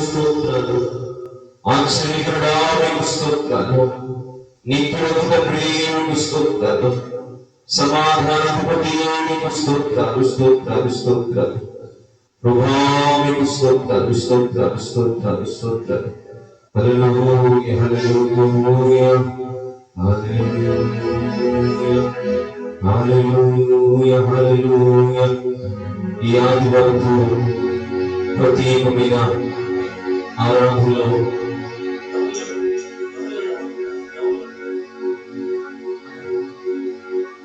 స్తోత్రాలు. ఆశ్చర్యకరుడా మీకు స్తోత్రాలు. నిత్యుడకు తండ్రి మీకు స్తోత్రాలు. సమాధానాధిపతి మీకు స్తోత్రాలు, స్తోత్రాలు, స్తోత్రాలు. ప్రభువా మీకు స్తోత్రాలు, స్తోత్రాలు, స్తోత్రాలు, స్తోత్రాలు. హల్లెలూయా, హల్లెలూయా, హల్లెలూయా, హల్లెలూయా, హల్లెలూయా. ఈ ఆదివారపు ప్రత్యేకమైన ఆరాధనలో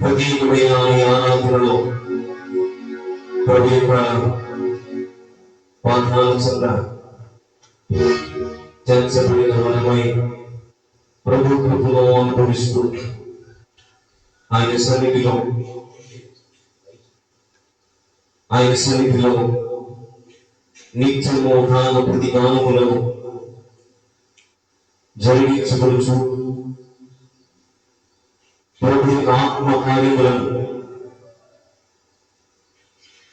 ప్రత్యేకమైన ఈ ఆరాధనలో ప్రభు యొక్క వాగ్దానాల చెంత చేర్చబడిన మనమై ప్రభు కృపలో అనుభవిస్తూ ఆయన సన్నిధిలో నిత్యము గాన ప్రతిగానములను జరిగించబడుచు ప్రభు ఆత్మ కార్యములను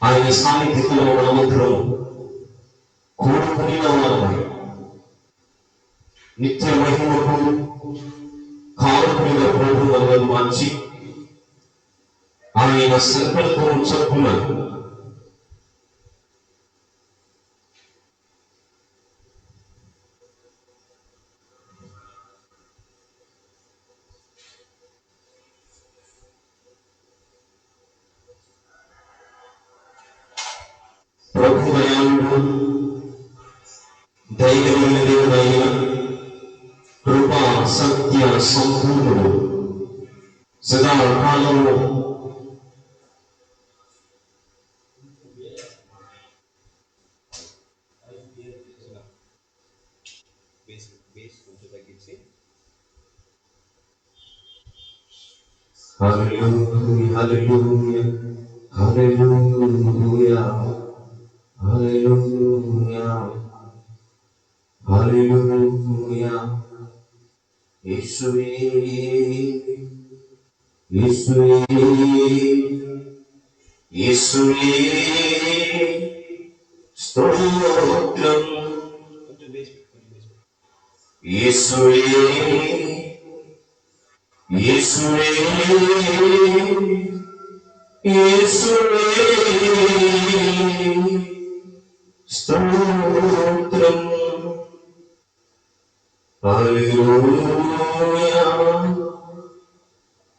ఆయన సాన్నిధ్యంలో మనమందరం కోరుకున్న వారమై నిత్య మహిమకు కారుకున్న ప్రభు మనలను మార్చి ఆయన సంకల్పం చొప్పున ప్రభు దయాళుడు దైవమైన దేవుడైన కృపా సత్య సంపూర్ణుడు సదాకాలంలో హల్లెలూయా, హల్లెలూయా, హల్లెలూయా, హల్లెలూయా, హల్లెలూయా. యేసువే, యేసువే, యేసువే స్తోత్రం. యేసువే, యేసువే, యేసువే స్తోత్రం. హల్లెలూయా,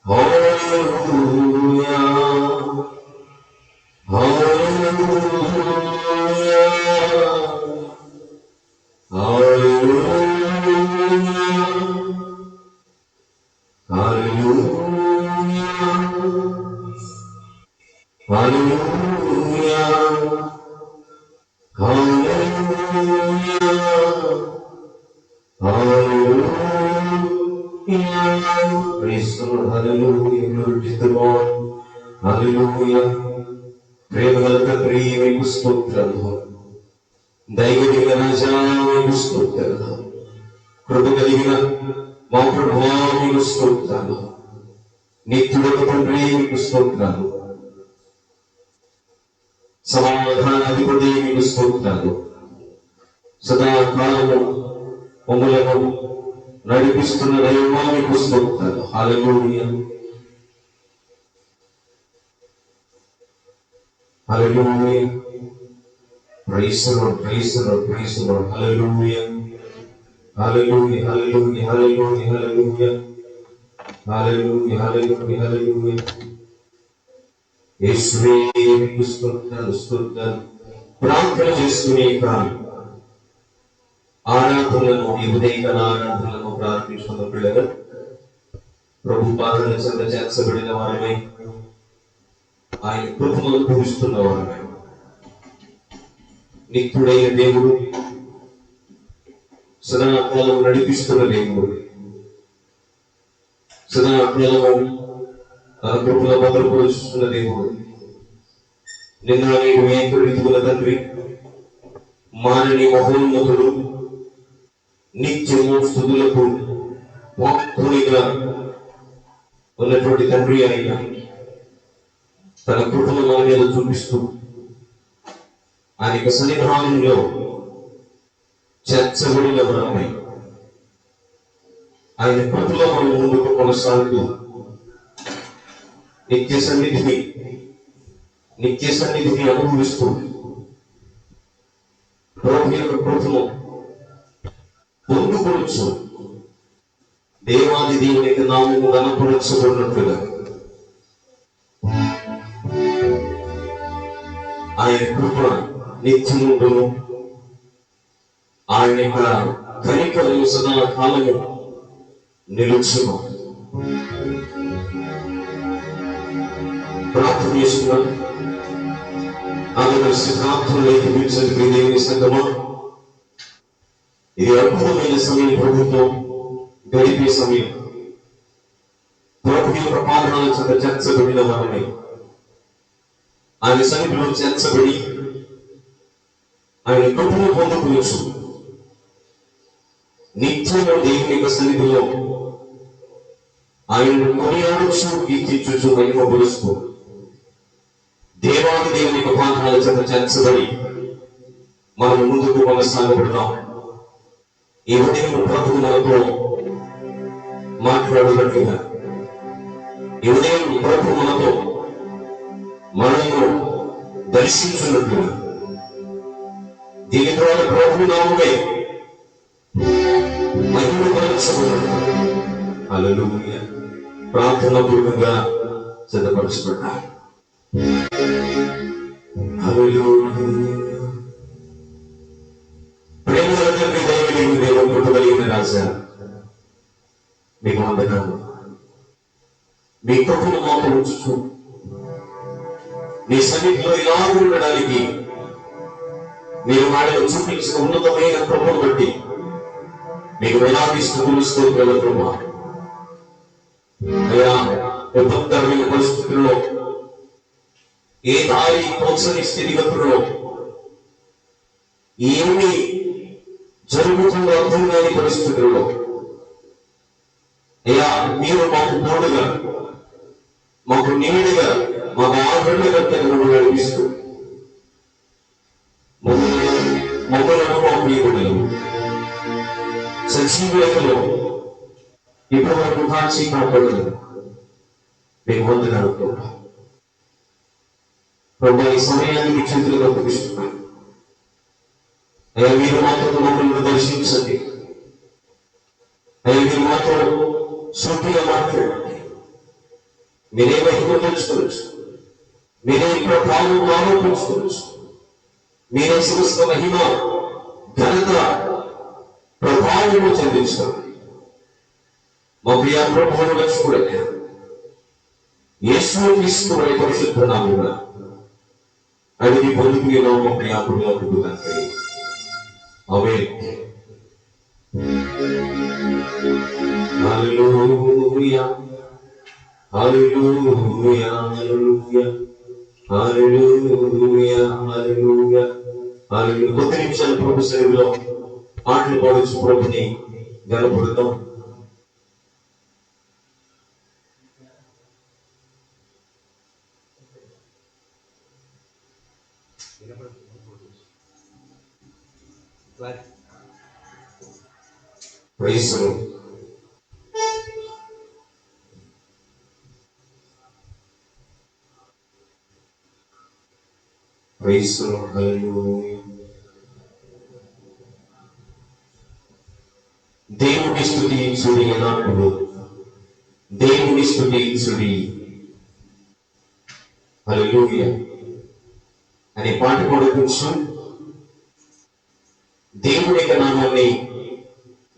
hallelujah, hallelujah, hallelujah, hallelujah, hallelujah, hallelujah, hallelujah. Praise the Lord, hallelujah. Glory to the Lord, hallelujah. ప్రేమగల తండ్రి మీకు స్తోత్రాలు. దైవమైన రాజా మీకు స్తోత్రాలు. కృప కలిగిన మా ప్రభువా మీకు స్తోత్రాలు. నిత్యుడకు తండ్రి మీకు స్తోత్రాలు. సమాధానాధిపతి మీకు స్తోత్రాలు. సదాకాలము మమ్మలను నడిపిస్తున్న దైవమా మీకు స్తోత్రాలు. Hallelujah, hallelujah. Praise the lord, praise the lord, praise the lord. Hallelujah, hallelujah, hallelujah, hallelujah, hallelujah, hallelujah, hallelujah, hallelujah. యేసువే మీకు స్తోత్రాలు, స్తోత్రాలు. ప్రార్థన చేసుకునే ఆరాధనలను, ఈ ఉదయకాల ఆరాధనలను ప్రారంభించుకున్న పిల్లలు ప్రభు పాదల చెంత చేర్చబడిన వారమై ఆయన కృపను అనుభవిస్తున్న వారమై నిత్యుడైన దేవుడు, సదాకాలం నడిపిస్తున్న దేవుడు, సదాకాలము తన కృపల భద్రపరుస్తున్న దేవుడు, నిన్న నీకు ఏకరీతుల తండ్రి, మానని మహోన్నతుడు, నిత్యము స్తుతులకు వాక్కునిగా ఉన్నటువంటి తండ్రి అయిన తన కృపను మన మీద చూపిస్తూ ఆయన సన్నిధానంలో చేర్చబడిన మనమై ఆయన కృపలో మనం ముందుకు కొనసాగుతూ నిత్య సన్నిధిని అనుభవిస్తూ ప్రభు యొక్క కృపను పొందుకోవచ్చు. దేవాది దేవుని యొక్క నామము గణపరచబడినట్లుగా ఆయన కృప నిత్యముండును. ఆయన యొక్క కనికరము సదా కాలము నిలుచును. ప్రార్థన చేస్తున్నాం. ఆమె సిద్ధాంతంలోకి పిలిచిన దేవుని సంగమా, ఇది అద్భుతమైన సమయం. ప్రభుత్వం గడిపే సమయం. ప్రభు యొక్క పాలనల చెంత చేర్చబడిన వారిని ఆయన సన్నిధిలో చేర్చబడి ఆయన కృపను పొందుకోవచ్చు. నిత్యము దేవుని యొక్క సన్నిధిలో ఆయనను కొనియాడచ్చు, కీర్తించు, మహిమపరుస్తూ దేవాది దేవుని యొక్క పాలనల చెంత చేర్చబడి మనం ముందుకు కొనసాగబడతాం. ఈ ఉదయం ప్రభు మనతో మాట్లాడుతున్నట్లుగా, ఈ ఉదయం ప్రభు మనతో మనము దర్శించున్నట్లుగా, దీని ద్వారా ప్రభు నామమే మహిమపరచబడినట్లుగా హల్లెలూయా ప్రార్థన పూర్వకంగా సిద్ధపరచబడ్డారు. ప్రేమల తండ్రి దయగలిగిన దేవుడు, కృపగలిగిన రాజా, మీకు వందనాలు. మీ కృపను మాకు ఉంచుతూ మీ సన్నిధిలో ఇలా ఉండడానికి మీరు వాడిలో చూపించిన ఉన్నతమైన కృపను బట్టి మీకు వేలాది స్తుతులు, స్తోత్రాలతో అయ్యా, విపత్కరమైన పరిస్థితుల్లో, ఏ దారి తోచని స్థితిగతుల్లో, ఏమి జరుగుతుందో అర్థం కాని పరిస్థితుల్లో అయ్యా, మీరు మాకు తోడుగా, మాకు నీడుగా, మాకు ఆదరణకర్తగా నడిపిస్తూ మమ్మలను మా ప్రియకులను సజీవులలో ఇప్పటి వరకు కాచి కాపాడదు. మీకు వందనాలు ప్రభు. ఈ సమయాన్ని మీ చేతులకు అప్పగిస్తున్నాను. అయ్యా, మీరు మాతో మమ్మల్ని దర్శించండి. అయ్యా, మీరు మాతో సూటిగా మాట్లాడండి. మీరే మహిమ తెలుసుకోవచ్చు, మీరే ఇక్కడ ప్రాణం ఆరోపించుకోవచ్చు, మీరే సమస్త మహిమ ఘనత ప్రభావము చెందించాలి. మా ప్రియ ప్రభువును రక్షకుడైన యేసు క్రీస్తు వారి పరిశుద్ధ నామమున అడిగి పొందుకున్నాము మా ప్రియ ప్రభువుకు తండ్రి. ఆమేన్. హల్లెలూయా హల్లెలూయా హల్లెలూయా హల్లెలూయా హల్లెలూయా హల్లెలూయా. కొద్ది నిమిషాలు ప్రభు సన్నిధిలో పాటలు పాడొచ్చు, ప్రభుని గనపడతాం. Praise the lord. Praise the lord. Hallelujah. దేవుని స్తుతించుడి ఎల్లప్పుడూ, దేవుని స్తుతించుడి. హల్లెలూయా అనే పాట పాడుకుంటూ దేవుని యొక్క నామాన్ని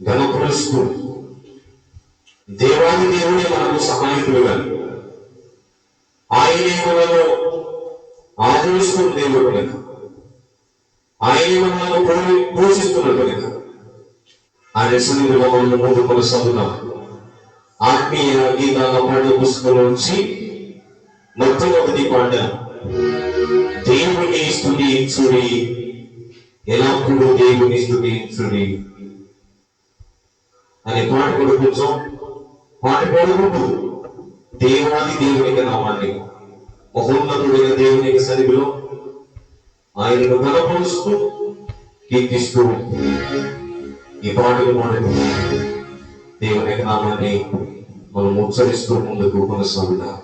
ఘనపరుస్తూ, దేవాది దేవుడే మనకు సహాయకులుగా, ఆయనే మనలో ఆదరిస్తున్న దేవుడు కనుక, ఆయనే మనల్ని పోషిస్తున్నట్టు కనుక ఆయన సన్నిధిలో మనల్ని ముందు కొనసాగుతాం. ఆత్మీయ గీతాల పాటల పుస్తకంలో నుంచి మొట్టమొదటి పాట దేవుని స్తుతించుడి, ఎల్లప్పుడూ దేవుని స్తుతించుడి అనే పాట కూడా కొంచెం పాట పాడుకుంటూ దేవాది దేవుని నామాన్ని, మహోన్నతుడైన దేవుని సన్నిధిలో ఆయనను కనపరుస్తూ కీర్తిస్తూ ఈ పాటలు మనకు దేవుని నామాన్ని మనం ఉచ్చరిస్తూ ముందుకు కొనసాగుదాం.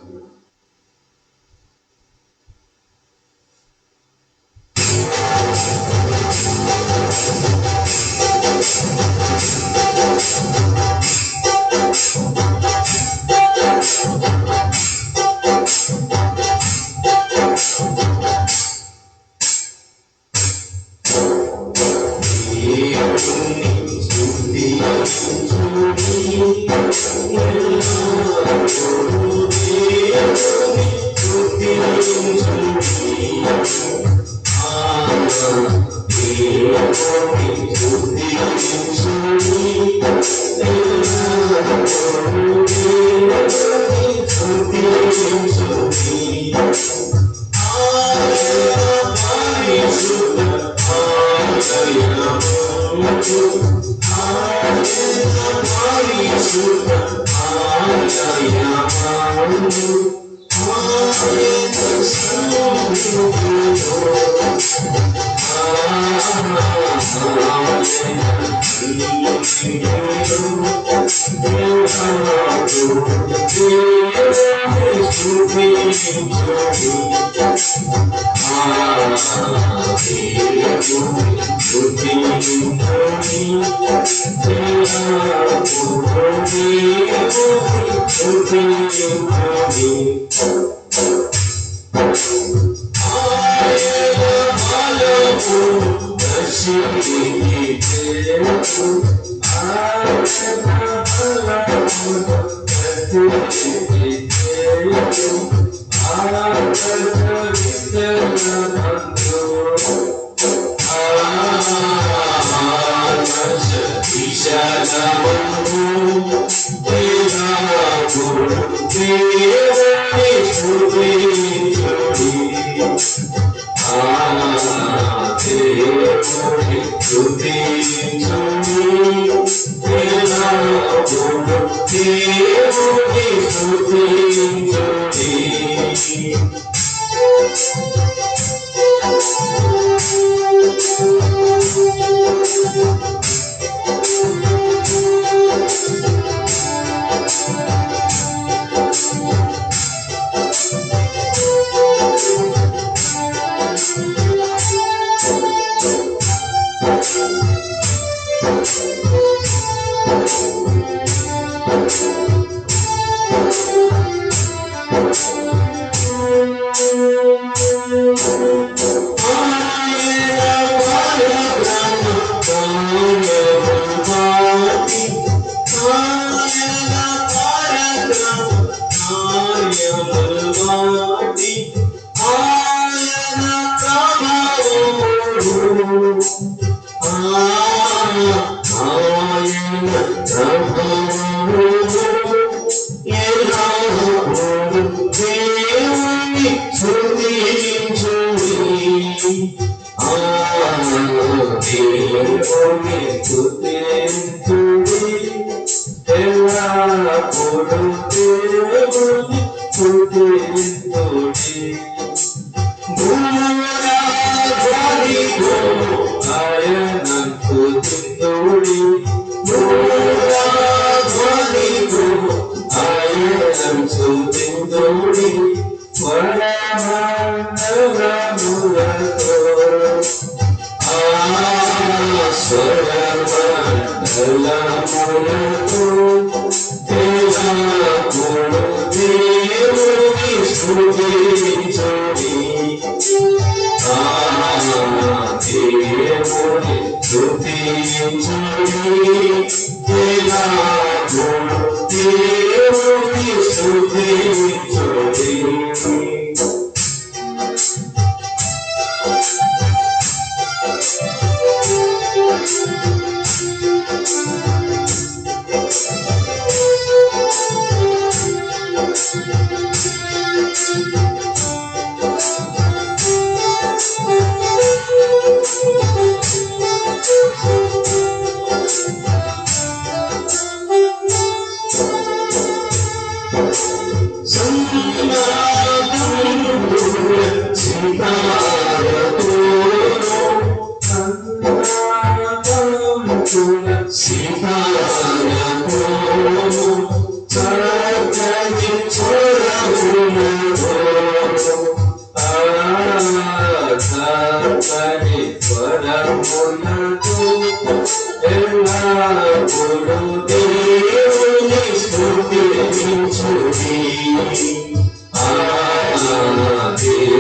ఎల్లప్పుడూ దేవుని స్తుతించుడి. దేవుని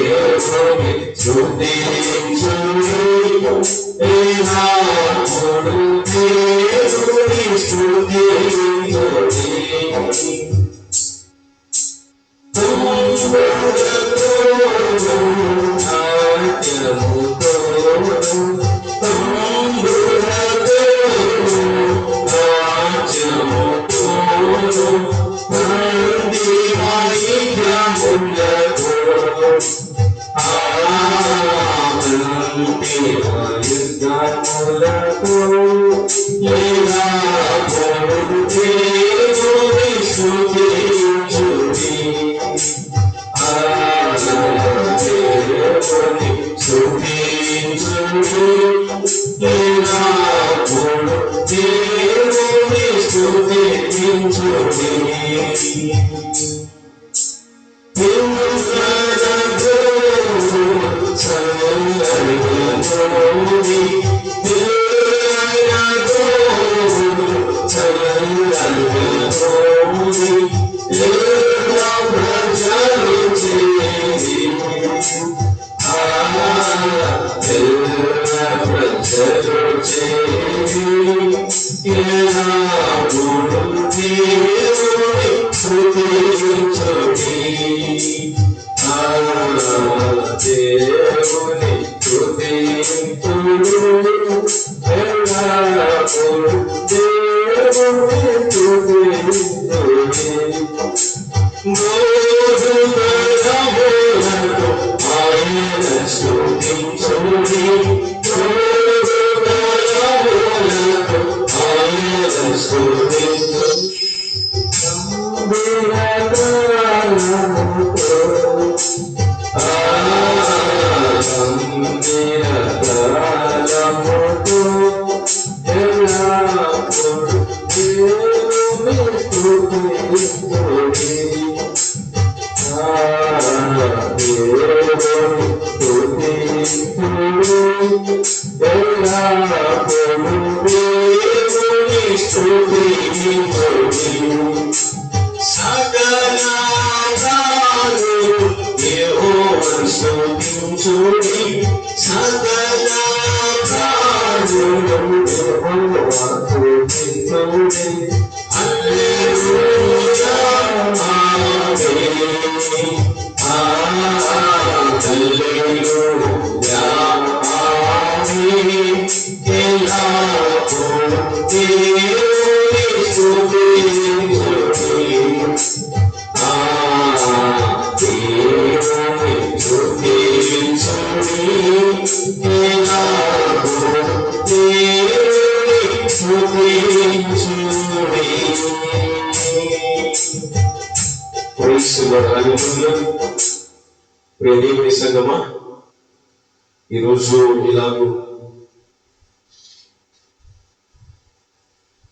స్తుతించుడి. ఎల్లప్పుడూ దేవుని స్తుతించుడి. దేవుని సంగమా, ఈరోజు ఇలాగూ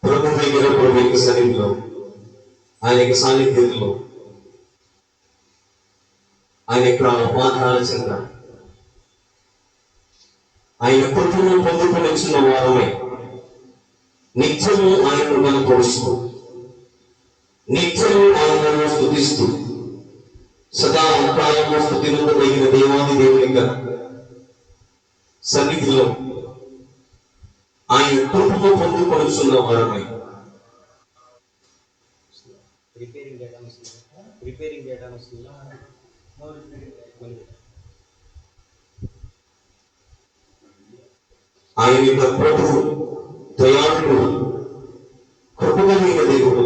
ప్రభు దగ్గర, ప్రభు యొక్క సన్నిధిలో, ఆయన యొక్క సాన్నిధ్యంలో, ఆయన యొక్క పాదాల చెంత ఆయన కృపను పొందుకునిచ్చిన వారమై నిత్యము ఆయనను మనం కొలుస్తూ, నిత్యము ఆయనను స్తుతిస్తూ, సదా కాలము స్తుతింపదగిన దేవాది దేవుని యొక్క సన్నిధిలో ఆయన కృపను పొందుకొనుచున్న వారమై ఆయన యొక్క ప్రభువు దయాళుడు, కృప కలిగిన దేవుడు,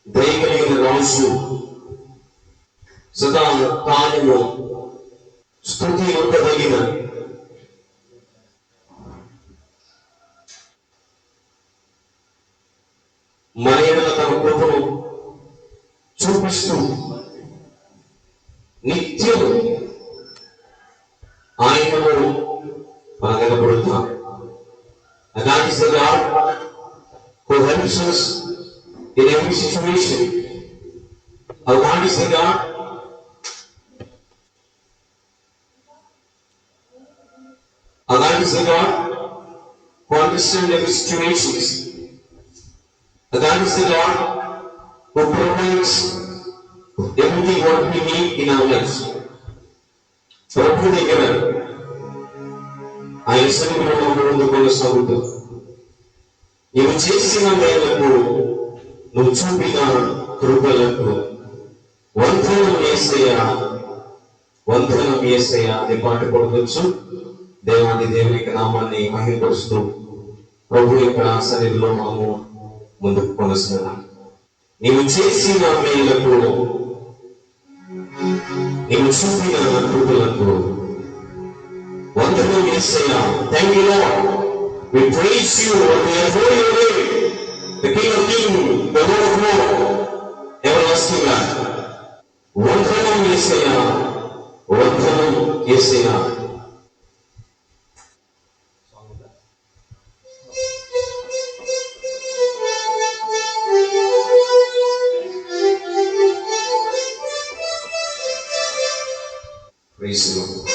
దయ కలిగిన రాజు, సదా కాలము స్తుతి ఉండదగిన మన ఎడల తన కృపను చూపిస్తూ నిత్యం ఆయనను మనం నిలబడుతాం. And that is the God who helps us in every situation. Our God is the God God is the God who understands every situation. God is the God who provides everything what we need in our lives. ప్రభు దగ్గర ఆయన సన్నిధిలో ముందు కొనసాగుతూ నువ్వు చేసిన మేలకు నువ్వు చూపిన కృపలకు వందనం యేసయ్యా, వందనం యేసయ్యా అనే పాట కొడుకోవచ్చు. దేవాన్ని దేవుని నామాన్ని మహిమపరుస్తూ ప్రభు యొక్క సన్నిధిలో మనము ముందుకు కొనసాగాం. నీవు చేసిన మేలకు నీవు చూపిన కృపలకు వందనం యేసయ్యా. Thank you Lord. We praise you and we adore your name, the King of Kings, the Lord of Lords, everlasting God. వందనం యేసయ్యా, వందనం యేసయ్యా. Praise the Lord.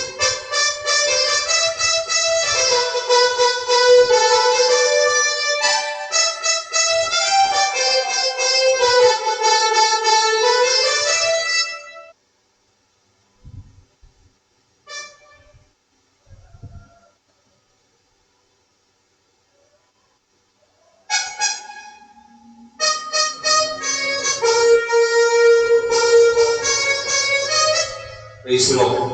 Praise the Lord.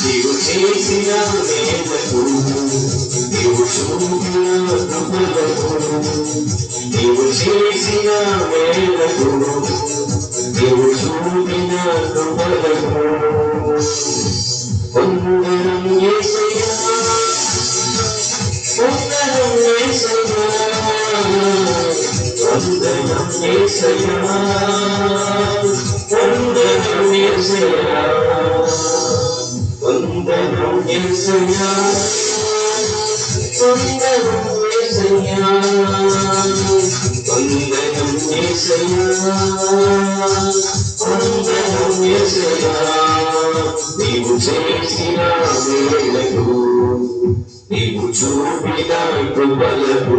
నీవు చేసిన మేలకు నీవు చూపిన కృపలకు, నీవు చేసిన మేలకు నీవు చూపిన కృపలకు వందనం యేసయ్యా, వందనం యేసయ్యా, వందనం యేసయ్యా, వందనం యేసయ్యా, వందనం యేసయ్యా, వందనం యేసయ్యా, వందనం యేసయ్యా, వందనం యేసయ్యా. నీవు చేసిన మేలకు నీవు చూపిన కృపలకు,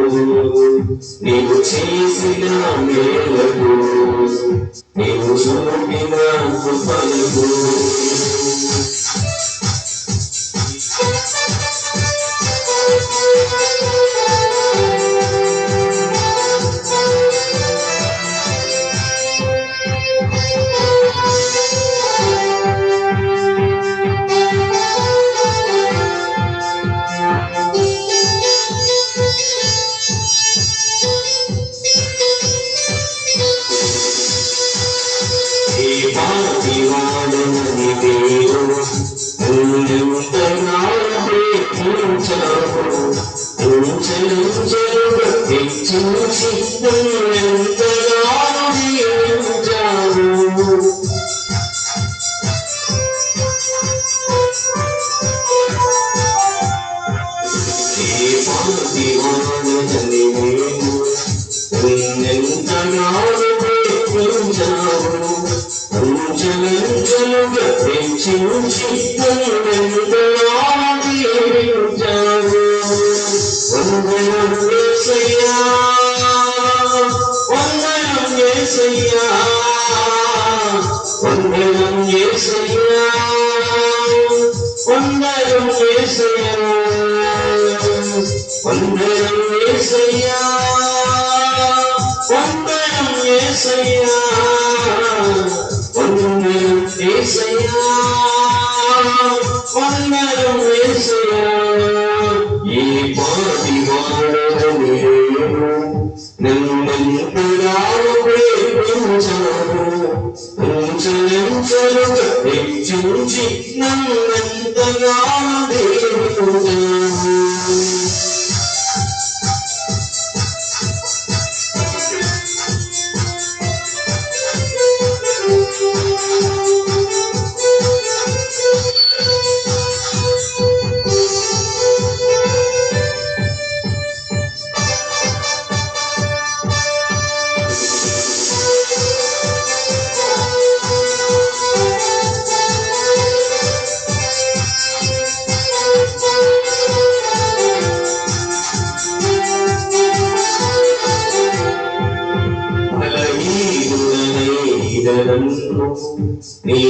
నీవు చేసిన మేలకు నీవు చూపిన కృపలకు యేసయ్యా వందనం యేసయ్యా వందనం యేసయ్యా వందనం యేసయ్యా వందనం యేసయ్యా వందనం యేసయ్యా వందనం యేసయ్యా వందనం యేసయ్యా ఈ పాటి వాడను నన్నంతరాలు ప్రేమించావు అంచలంచలుగా హెచ్చించి నన్నంతగా దేవుడు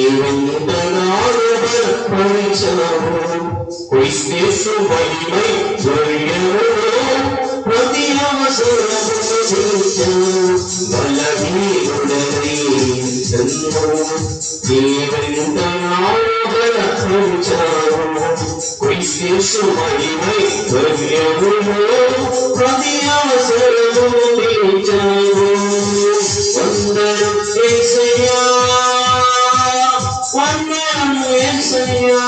నీవంతనాలు బలపరిచావు క్రీస్తు మహిమై ధ్వర్యములో ప్రతి అవసరము తీర్చావు బలహీనుడనై నన్ను నీవంతనాలు బలపరిచావు క్రీస్తు మహిమై ధ్వర్యములో ప్రతి అవసరము తీర్చావు వందనం యేసయ్యా వందనం యేసయ్యా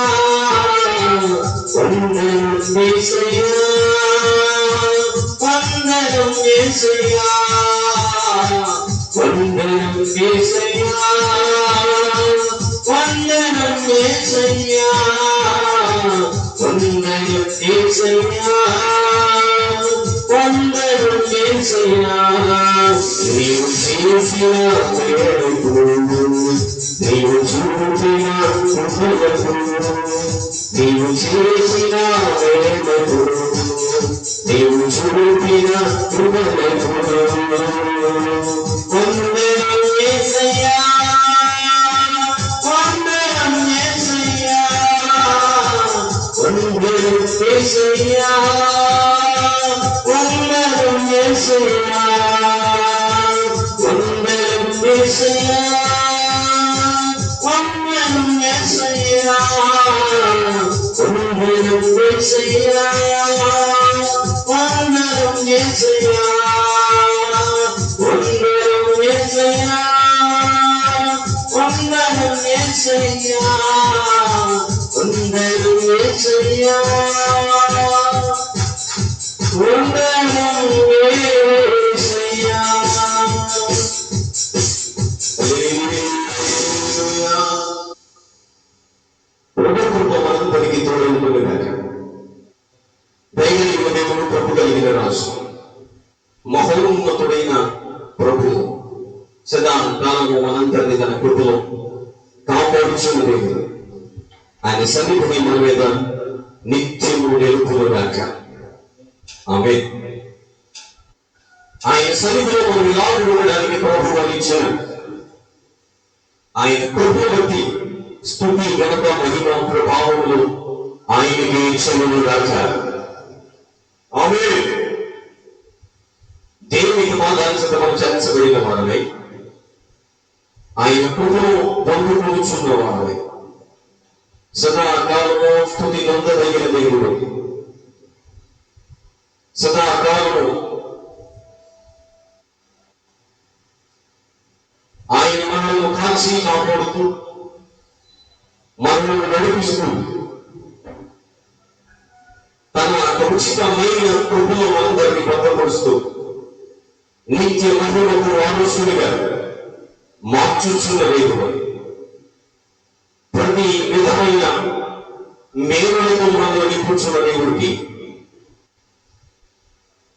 వందనం యేసయ్యా వందనం యేసయ్యా వందనం యేసయ్యా వందనం యేసయ్యా వందనం యేసయ్యా వందనం యేసయ్యా నీవు చేసిన మేలుకు నీవు చూపిన కృపలకు నీవు చేసిన మేలుకు నీవు చూపిన కృపలకు వందనం యేసయ్యా వందనం యేసయ్యా వందనం యేసయ్యా వందనం యేసయ్యా వందనం యేసయ్యా వందనం యేసయ్యా వందనం యేసయ్యా వందనం యేసయ్యా వందనం యేసయ్యా వందనం యేసయ్యా వందనం యేసయ్యా వందనం యేసయ్యా. ప్రభు కృప మనందరికీ తోడైండును గాక. దైవజనుడు దేవుడు కృప కలిగిన రాజు మహోన్నతుడైన ప్రభు సదా కాలము మనందరినీ తన కృపలో కాపాడుచున్న దేవుడు ఆయన సన్నిధిని మన మీద నిత్యము నిలుపును గాక. ఆమేన్. ఆయన సన్నిధిలో మనం ఇలా ఉండడానికి ప్రభు వహించిన ఆయన కృప బట్టి స్తుతి ఘనత మహిమ ప్రభావములు ఆయనకి చెల్లును గాక. ఆమేన్. దేవునికి మాదాంశత మనం చర్చబడిన వారమై ఆయన కృపను పొందుకొనుచున్న వారమై సదాకాలము స్తుతి నొందదగిన దేవుడు సదాకాలము ఆయన మనల్ని కాల్చి కాపాడుతూ మనల్ని నడిపిస్తూ తన ఉచితమైన కృపలో మనందరినీ భద్రపరుస్తూ నిత్య మహిమకు వారసునిగా మార్చుచున్న దేవుడు ప్రతి విధమైన మేలులతో మనల్ని నింపుచున్న దేవుడికి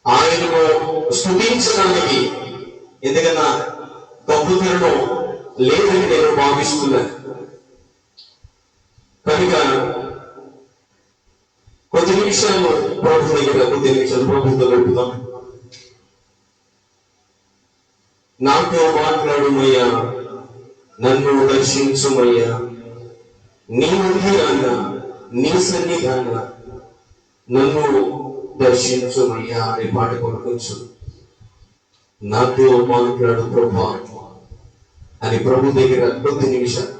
ఆయనను స్తుతించడానికి ఎందుకన్నా గొప్పతనం లేదని నేను భావిస్తున్నాను. కనుక కొద్ది నిమిషాలు ప్రభు దగ్గర కొద్ది నిమిషాలు ప్రభుత్వం గడుపుతాం. నాతో మాట్లాడుమయ్యా, నన్ను దర్శించుమయ్యా, నీ మందిరాన నీ సన్నిధాన నన్ను దర్శించుమయ్యా అనే పాట కొనుకొచ్చు. నాతో మాట్లాడు ప్రభా అని ప్రభు దగ్గర కొద్ది నిమిషాలు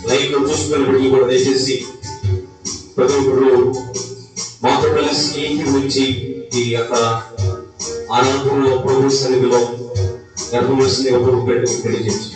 లైవ్ లో చూసుకున్నప్పటికీ కూడా దయచేసి ప్రతి ఒక్కరు మాతో కలిసి ఏకీభవించి ఈ యొక్క ఆనందంలో ప్రభు సన్నిధిలో గర్భవలసిందిగా ప్రభు పెట్టకు తెలియజేసి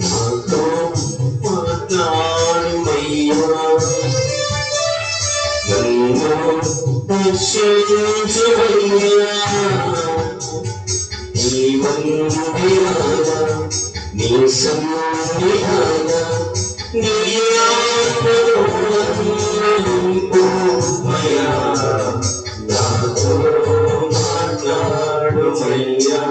మాతో మాట్లాడుమయ్యా నీ సన్నిధాన నీ ఆత్మలోమయా నాతో మాట్లాడుమయ్యా.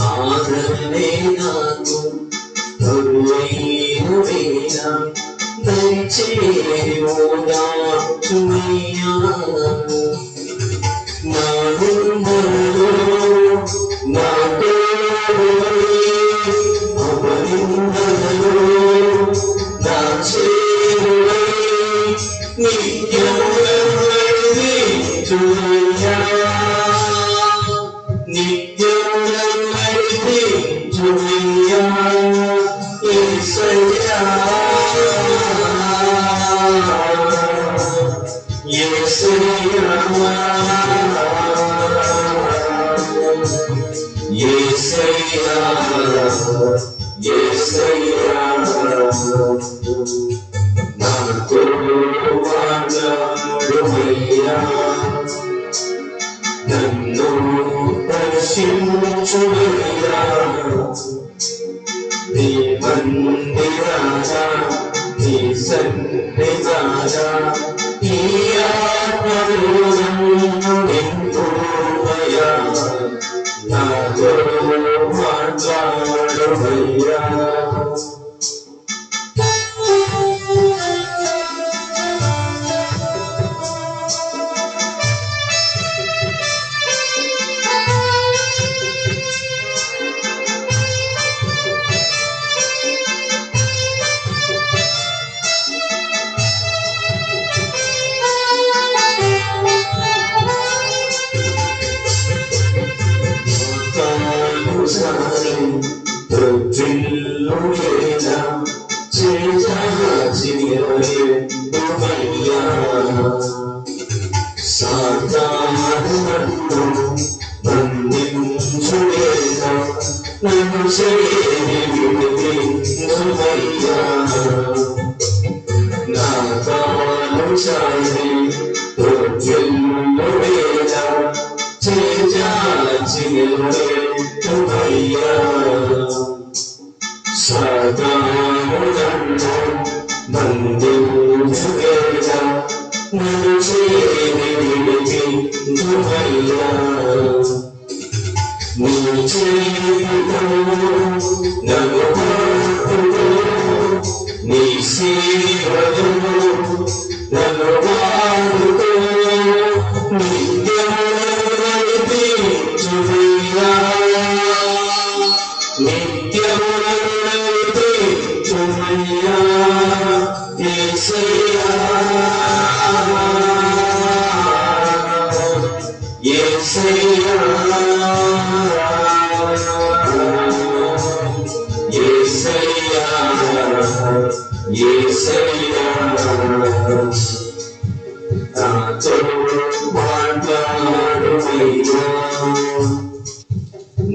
ఆదరణే నాకు కరువైన వేళ దయచేసి ఓదార్చుమయ్యా. నా నిందలో నా తోడువై అపనిందలలో నా చేరువై నిత్యము నడిపించుమయ్యా. Julia, Yesaya, Yesaya, Yesaya, Yesaya, Nato Vajradumaya, Nano Parishimchumaya. నీ మందిరాజా నీ సన్నిధాజా ఈ ఆత్మలో నింపుమయ్యా. నాతో మాట్లాడుమయ్యా.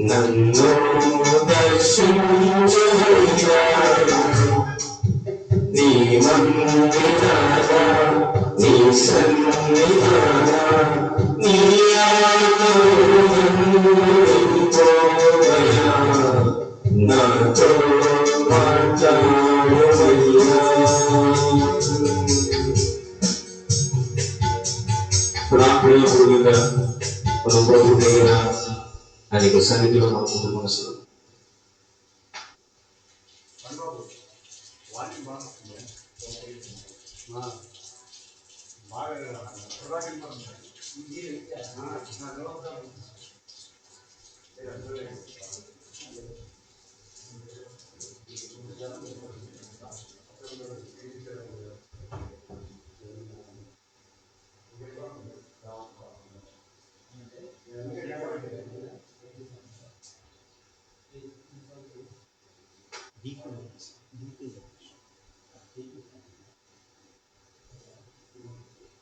నన్ను దర్శించయ్యా నీ మందిరాన నీ సన్నిధాన నీ ఆత్మలో నింపుమయ్యా. నాతో విధంగా మనం ప్రభు దగ్గర అనేక సన్నిధిలో మనం ముందు మనసు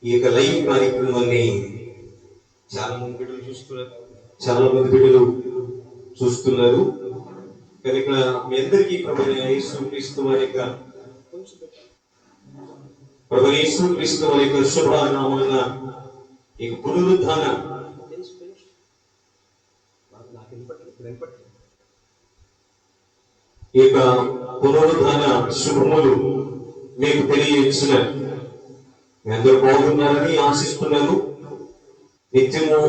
ఈ యొక్క లైవ్ కార్యక్రమాన్ని చాలా మంది బిడ్డలు చూస్తున్నారు. కానీ ఇక్కడ మీ అందరికీ ప్రభువైన యేసుక్రీస్తు వారి యొక్క శుభ నామమున ఈ పునరుద్ధాన ఈ యొక్క పునరుద్ధాన శుభములు మీకు తెలియజేస్తున్నారు. మీ అందరూ బాగున్నారని ఆశిస్తున్నాను. నిత్యము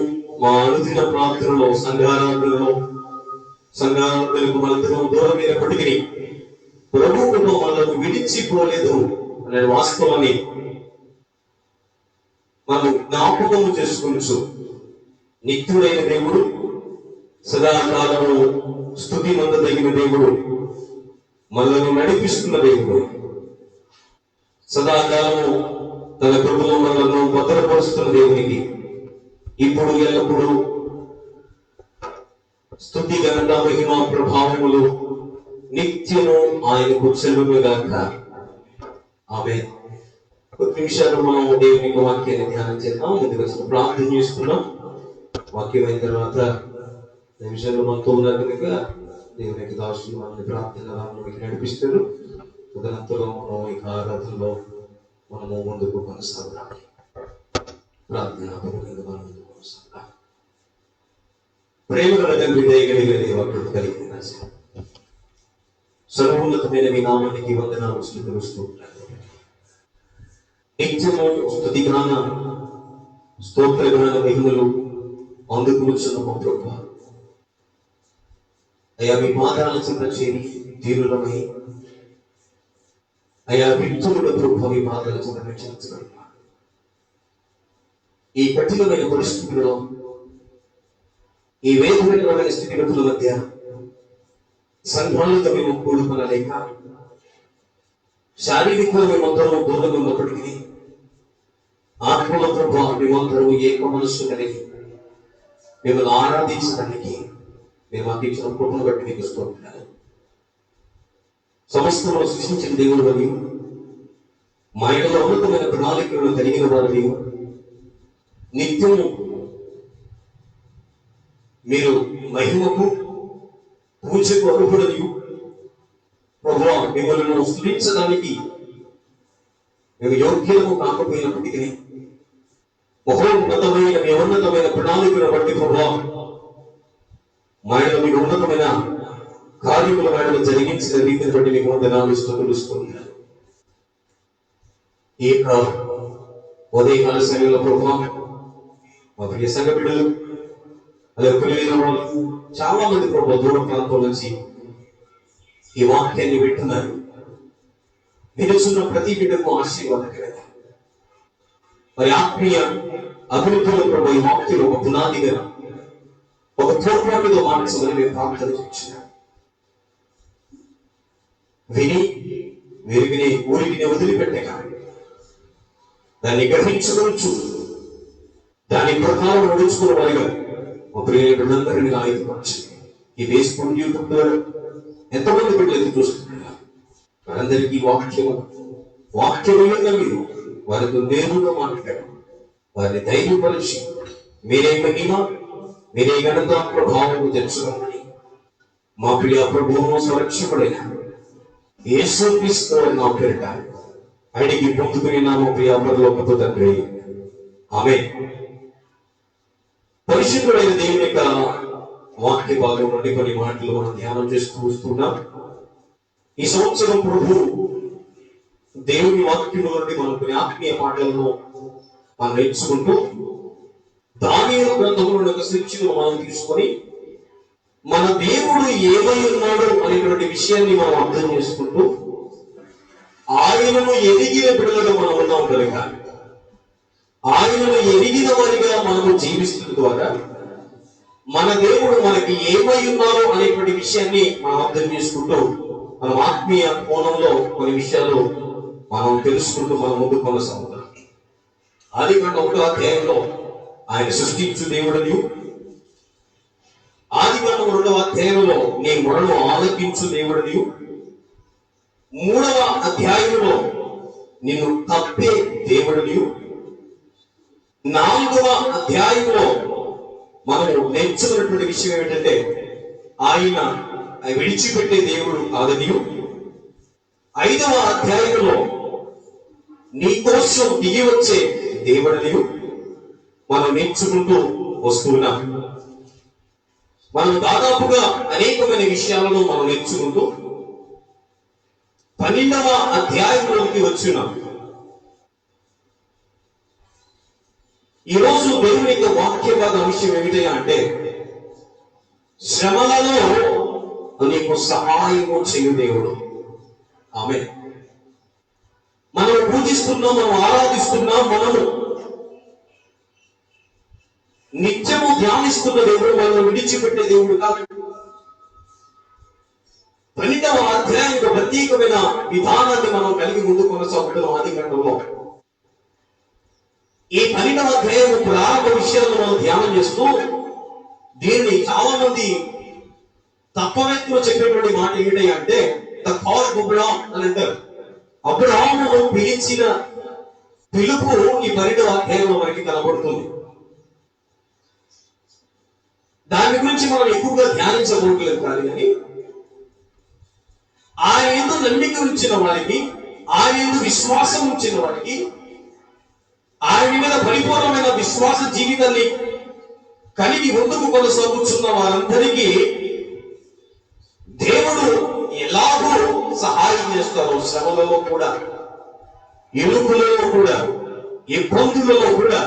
మా అనుదిన ప్రార్థనలో సంఘారాధనలకు మనందరం దూరమైనప్పటికీ ప్రభువును మనకు విడిచిపోలేదు అనే వాస్తవాన్ని మనం జ్ఞాపకము చేసుకొనుచు నిత్యుడైన దేవుడు, సదాకాలము స్తుతి మందదగిన దేవుడు, మనల్ని నడిపిస్తున్న దేవుడు, సదాకాలము తన కృపలో మనలను భద్రపరుస్తున్న దేవునికి ఇప్పుడు ఎల్లప్పుడూ స్తుతి ఘనత మహిమ ప్రభావములు నిత్యము ఆయనకు చెల్లుగాక. ఆమేన్. కొద్ది నిమిషాలు మనం దేవుని వాక్యాన్ని ధ్యానం చేద్దాం. ముందుగా ప్రార్థన చేసుకున్నాం. వాక్యం అయిన తర్వాత నిమిషాలు మనతో ఉన్నారు కనుక దేవునికి దాసులు మనల్ని ప్రార్థనకి నడిపిస్తారు. తదనంతరం మనం ఈ ఆరాధనలో మనము ముందుకు కొనసాగాలి. ప్రార్థన ప్రేమగల తండ్రి, దయగలిగిన దేవ, కృప కలిగిన సర్వోన్నతమైన మీ నామానికి వందనాలు స్తుతిస్తూ నిత్యము స్తుతి గాన స్తోత్ర గాన మహిమలు అందుకూర్చున్న మా ప్రభువా, అయ్యా మీ పాదాల చెంత చేరి తీరులమై అయ్యా విత్తుల ప్రభువా మీ పాదాల చెంత రక్షించగలరు. ఈ కఠినమైన పరిస్థితుల్లో, ఈ వేదమైన స్థితిగతుల మధ్య సంఘాలతో మేము కూడుకొనలేక శారీరకంగా మేమందరం దూరంగా ఉన్నప్పటికీ ఆత్మల ప్రభావం మేమందరం ఏక మనస్సు కలిగి మిమ్మల్ని ఆరాధించడానికి మేము మాకు ఇచ్చిన కృపను బట్టి మీకు స్తోత్రాలు. సమస్తమును సృష్టించిన దేవుడు మరియు మా యొక్క ఉన్నతమైన ప్రణాళికలను కలిగిన వారిని నిత్యము మీరు మహిమకు పూజకు అర్హుడని ప్రభువా మిమ్మల్ని స్తుతించడానికి మేము యోగ్యము కాకపోయినప్పటికీ మహోన్నతమైన మీ ఉన్నతమైన ప్రణాళికను బట్టి ప్రభువా మాయలో మీకు ఉన్నతమైన కార్యముల మాయలో జరిగించిన రీతిని బట్టి మీకు వందనాలు స్తుతిస్తున్నాను. ఈ యొక్క ఉదయకాల సమయంలో ప్రభువా మా ప్రియ సంఘ బిడ్డలు అలాగే పిల్లలైన వాళ్ళు చాలా మంది ప్రభు దూర ప్రాంతం నుంచి ఈ వాక్యాన్ని వింటున్నారు. వినుచున్న ప్రతి బిడ్డకు ఆశీర్వాదకరంగా మరి ఆత్మీయ అభివృద్ధిలో ప్రభు ఈ వాక్యం ఒక పునాదిగా ఒక తోడ్పాటుతో మార్చమని మేము ప్రార్థన చేస్తున్నాం. విని ఊరికి వదిలిపెట్టక దాన్ని గ్రహించుకోవచ్చు, దాని ప్రకారం నడుచుకున్న వారిగా మా ప్రియులందరినీ ఆయుధపరచు. ఈ ఫేస్బుక్, యూట్యూబ్ ద్వారా ఎంతమంది బిడ్డలు చూస్తున్నారు. వారందరికీ వాక్యమైన మీరు వారితో నేరుగా మాట్లాడారు. వారిని ధైర్యపరిచి మీరే మహిమ, మీరే ఘనత ప్రభావము తెచ్చుకోమని మా ప్రియ ప్రభువును సంరక్షకుడైన యేసుక్రీస్తు నా పేరిట అడిగి పొందుకుని నా ప్రియ పరలోకపు తండ్రి, ఆమేన్. పరిశుద్ధుడైన దేవుని యొక్క వాక్య భాగం నుండి కొన్ని మాటలు మనం ధ్యానం చేస్తూ వస్తున్నాం. ఈ సంవత్సరం ప్రభు దేవుని వాక్యం నుండి మనం కొన్ని ఆత్మీయ మాటలను మనం నేర్చుకుంటూ దానియేలు గ్రంథంలో ఒక శిక్షను మనం తీసుకొని మన దేవుడు ఏమై ఉన్నాడు అనేటువంటి విషయాన్ని మనం అర్థం చేసుకుంటూ ఆయనను ఎదిగిన బిడ్డలుగా మనం ఉన్నాం కనుక ఆయనను ఎదిగిన వారిగా మనము జీవిస్తున్న ద్వారా మన దేవుడు మనకి ఏమై ఉన్నారో అనేటువంటి విషయాన్ని మనం అర్థం చేసుకుంటూ మనం ఆత్మీయ కోణంలో కొన్ని విషయాలు మనం తెలుసుకుంటూ మనం ముందు కొనసాగుతాం. ఆదికాండం 1వ అధ్యాయంలో ఆయన సృష్టించు దేవుడని, ఆదికాండం 2వ అధ్యాయంలో నీ మొరను ఆలకించు దేవుడని, 3వ అధ్యాయంలో నిన్ను తప్పే దేవుడని, 4వ అధ్యాయంలో మనము నేర్చుకున్నటువంటి విషయం ఏమిటంటే ఆయన విడిచిపెట్టే దేవుడు కాదని, 5వ అధ్యాయంలో నీ కోసం దిగి వచ్చే దేవుడని మనం నేర్చుకుంటూ వస్తున్నాం. మనం దాదాపుగా అనేకమైన విషయాలను మనం నేర్చుకుంటూ 12వ అధ్యాయంలోకి వచ్చినాం. ఈరోజు దేవుని యొక్క వాక్య భాగ విషయం ఏమిటయ్యా అంటే శ్రమలలో నీకు సహాయము చేయు దేవుడు. ఆమేన్. మనం పూజిస్తున్నాం, మనం ఆరాధిస్తున్నాం, మనము నిత్యము ధ్యానిస్తున్న దేవుడు మనం విడిచిపెట్టే దేవుడు కాదు. 12వ అధ్యాయం ప్రత్యేకమైన విధానాన్ని మనం కలిగి ముందు కొనసాగుతున్నాం. ఆదికాండంలో ఈ 12వ అధ్యాయం ప్రారంభ విషయాలను మనం ధ్యానం చేస్తూ దీన్ని చాలా మంది తత్వవేత్తలు చెప్పేటువంటి మాట ఏమిటి అంటే ద కాల్ ఆఫ్ అబ్రహాం అని అంటారు. అబ్రహామును పిలిచిన పిలుపు ఈ 12వ అధ్యాయంలో మనకి కనబడుతుంది. దాని గురించి మనం ఎక్కువగా ధ్యానించబోట్లేదు కానీ ఆయన యందు నమ్మిక ఉంచిన వారికి, ఆయన యందు విశ్వాసం ఉంచిన వారికి, ఆయన మీద పరిపూర్ణమైన విశ్వాస జీవితాన్ని కలిగి ముందుకు కొనసాగుతున్న వారందరికీ దేవుడు ఎలాగో సహాయం చేస్తారో శ్రమలలో కూడా, ఇరుకులలో కూడా, ఇబ్బందులలో కూడా,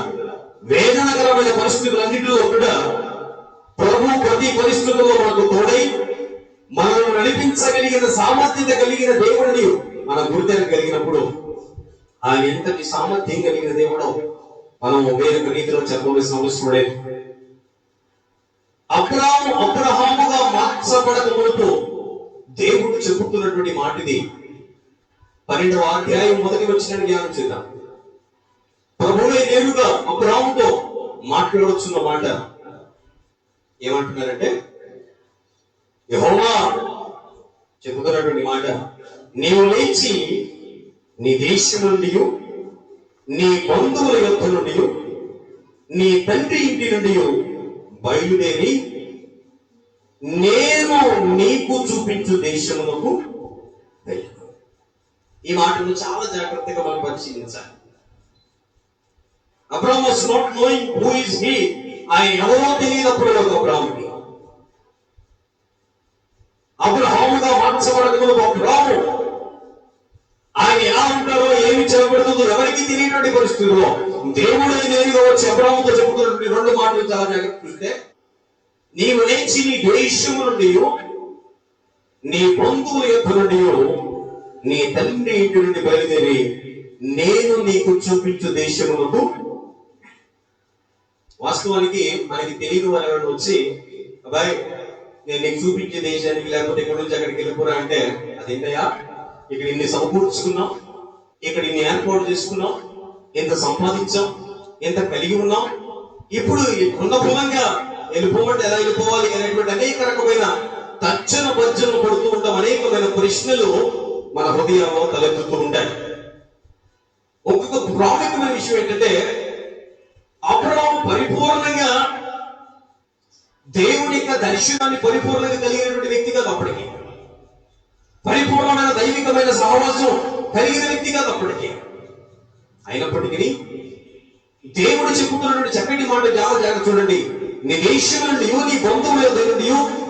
వేదనకరమైన పరిస్థితులన్నింటిలో కూడా ప్రభు ప్రతి పరిస్థితుల్లో మనకు తోడై మనల్ని నడిపించగలిగిన సామర్థ్యత కలిగిన దేవుడిని మనం గుర్తెరగలిగినప్పుడు ఆయన ఎంతటి సామర్థ్యం కలిగిన దేవుడో మనం వేరొక రీతిలో చెప్పవలసిన అవసరం లేదు. అబ్రహాముగా మార్చబడక మునుపు దేవుడు చెబుతున్నటువంటి మాట ఇది. 12వ అధ్యాయం మొదటి వచ్చిన జ్ఞానం చేద్దాం. ప్రభువే నేరుగా అబ్రహాముతో మాట్లాడుతున్న మాట ఏమంటున్నారంటే యెహోవా చెబుతున్నటువంటి మాట, నీవు లేచి నీ దేశం నుండి, నీ బంధువుల యొద్ద నుండి, నీ తండ్రి ఇంటి నుండి బయలుదేరి నేను నీకు చూపించు దేశమునకు వెళ్ళు. ఈ మాటను చాలా జాగ్రత్తగా మనం పరిశీలించాలి. Abraham was not knowing who is he. ఆయన ఎవరో తెలియనప్పుడు అబ్రహాముకి అబ్రహాముగా మార్చబడకముందు అబ్రహాము ఆయన ఎలా ఉంటారో, ఏమి చేయబడుతుందో ఎవరికి తెలియనటువంటి పరిస్థితుల్లో దేవుడు నేరుగా వచ్చి అబ్రహాముతో చెబుతున్నటువంటి 2 మాటలు చాలా జాగ్రత్త చూస్తే, నీవు లేచి నీ దేశము నుండి, నీ బంధువుల యొద్ద నుండి, నీ తండ్రి ఇంటి నుండి బయలుదేరి నేను నీకు చూపించు దేశమునకు. వాస్తవానికి మనకి తెలియని వారు ఎవరైనా వచ్చి అబ్బాయి నేను నీకు చూపించే దేశానికి లేకపోతే ఇక్కడ నుంచి అక్కడికి వెళ్ళిపోరా అంటే అదేంటయ్యా, ఇక్కడ ఇన్ని సమకూర్చుకున్నాం, ఇక్కడ ఇన్ని ఏర్పాటు చేసుకున్నాం, ఎంత సంపాదించాం, ఎంత కలిగి ఉన్నాం, ఇప్పుడు ఉన్న మూలంగా వెళ్ళిపోమంటే ఎలా వెళ్ళిపోవాలి అనేటువంటి అనేక రకమైన తర్జన భర్జనలు పడుతూ ఉంటాం. అనేకమైన ప్రశ్నలు మన హృదయంలో తలెత్తుతూ ఉంటాయి. ఒక్కొక్క ప్రాముఖ్యమైన విషయం ఏంటంటే అబ్రహాము పరిపూర్ణంగా దేవుని యొక్క దర్శనాన్ని పరిపూర్ణంగా కలిగినటువంటి వ్యక్తి కాదు. అప్పటికి పరిపూర్ణమైన దైవికమైన సహవాసం కలిగిన వ్యక్తి కాదు అప్పటికి. అయినప్పటికీ దేవుడు చెబుతున్నటువంటి చక్కటి మాట చాలా జాగ్రత్త చూడండి. నీ దేశం నుండి, నీ బంధువుల నుండి,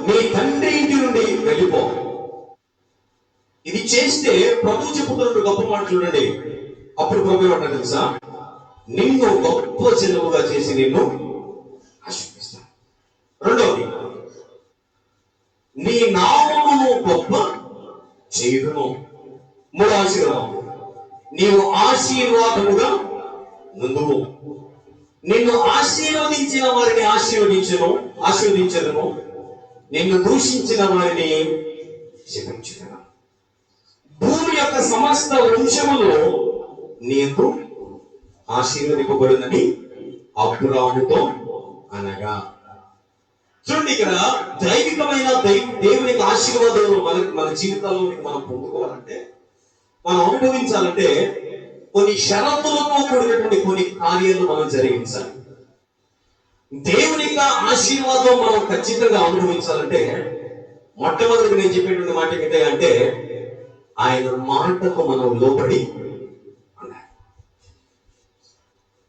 నీ తండ్రి ఇంటి నుండి వెళ్ళిపో. ఇది చేస్తే ప్రభు చెబుతున్నటువంటి గొప్ప మాట చూడండి. అప్పుడు ప్రభు ఏమంటారు తెలుసా, నిన్ను గొప్ప జనముగా చేసి నిన్ను చేయుదును. మూడో ఆశీర్వాదం, నీవు ఆశీర్వాదముగా నుండువు. నిన్ను ఆశీర్వదించిన వారిని ఆశీర్వదించదును, నిన్ను దూషించిన వారిని శపించును. భూమి యొక్క సమస్త వంశములు నీకు ఆశీర్వదింపబడునని అబ్రాముతో అనగా. చూడండి, ఇక్కడ దైవికమైన దేవునికి ఆశీర్వాదాలు మన జీవితాల్లో మనం పొందుకోవాలంటే, మనం అనుభవించాలంటే కొన్ని షరతులతో కూడినటువంటి కొన్ని కార్యాలు మనం జరిగించాలి. దేవుని యొక్క ఆశీర్వాదం మనం ఖచ్చితంగా అనుభవించాలంటే మొట్టమొదటి నేను చెప్పేటువంటి మాట ఏంటంటే అంటే ఆయన మాటకు మనం లోబడి ఉండాలి.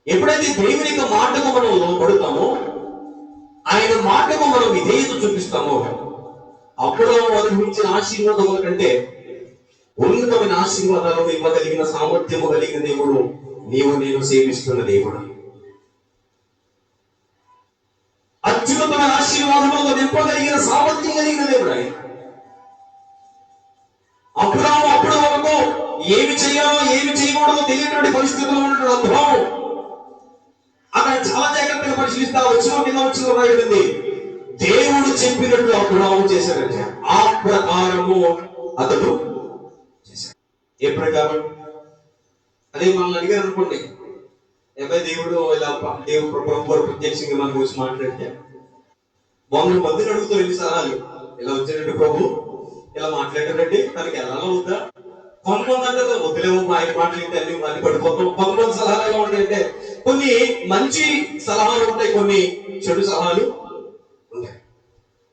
ఎప్పుడైతే దేవుని యొక్క మాటకు మనం లోబడతామో, ఆయన మాటకు మనం విధేయత చూపిస్తామో, అప్పుడు అనుభవించిన ఆశీర్వాదముల కంటే ఉన్నతమైన ఆశీర్వాదాలను ఇవ్వగలిగిన సామర్థ్యము కలిగిన దేవుడు నీవు నేను సేవిస్తున్న దేవుడు. అత్యున్నతమైన ఆశీర్వాదములతో నింపగలిగిన సామర్థ్యం కలిగిన దేవుడు ఆయన. అప్పుడు వరకు ఏమి చేయాలో ఏమి చేయకూడదో తెలియనటువంటి పరిస్థితుల్లో ఉన్నటువంటి అనుభవం అక్కడ చాలా జాగ్రత్తగా పరిశీలిస్తా వచ్చిన రాయబడింది. దేవుడు చెప్పినట్టు అబ్రాము చేశాడంటే ఆ ప్రకారము అతడు చేశాడు. ఏ ప్రకారం? అదే మనల్ని అడిగారు అనుకోండి, ఏమై దేవుడు ఇలా దేవుడు ప్రభుత్వ ప్రత్యక్షంగా మన గురించి మాట్లాడితే 100 మందిని అడుగుతూ ఎన్ని సలహాలు, ఇలా వచ్చాడంటే ప్రభు ఇలా మాట్లాడారంటే తనకి ఎలా అవుతా. కొంతమంది అంటే వదిలేవు ఆయన మాటలు అన్ని పడిపోతాం. కొంతమంది సలహాలు ఎలా ఉంటాయంటే కొన్ని మంచి సలహాలు ఉంటాయి, కొన్ని చెడు సలహాలు ఉంటాయి.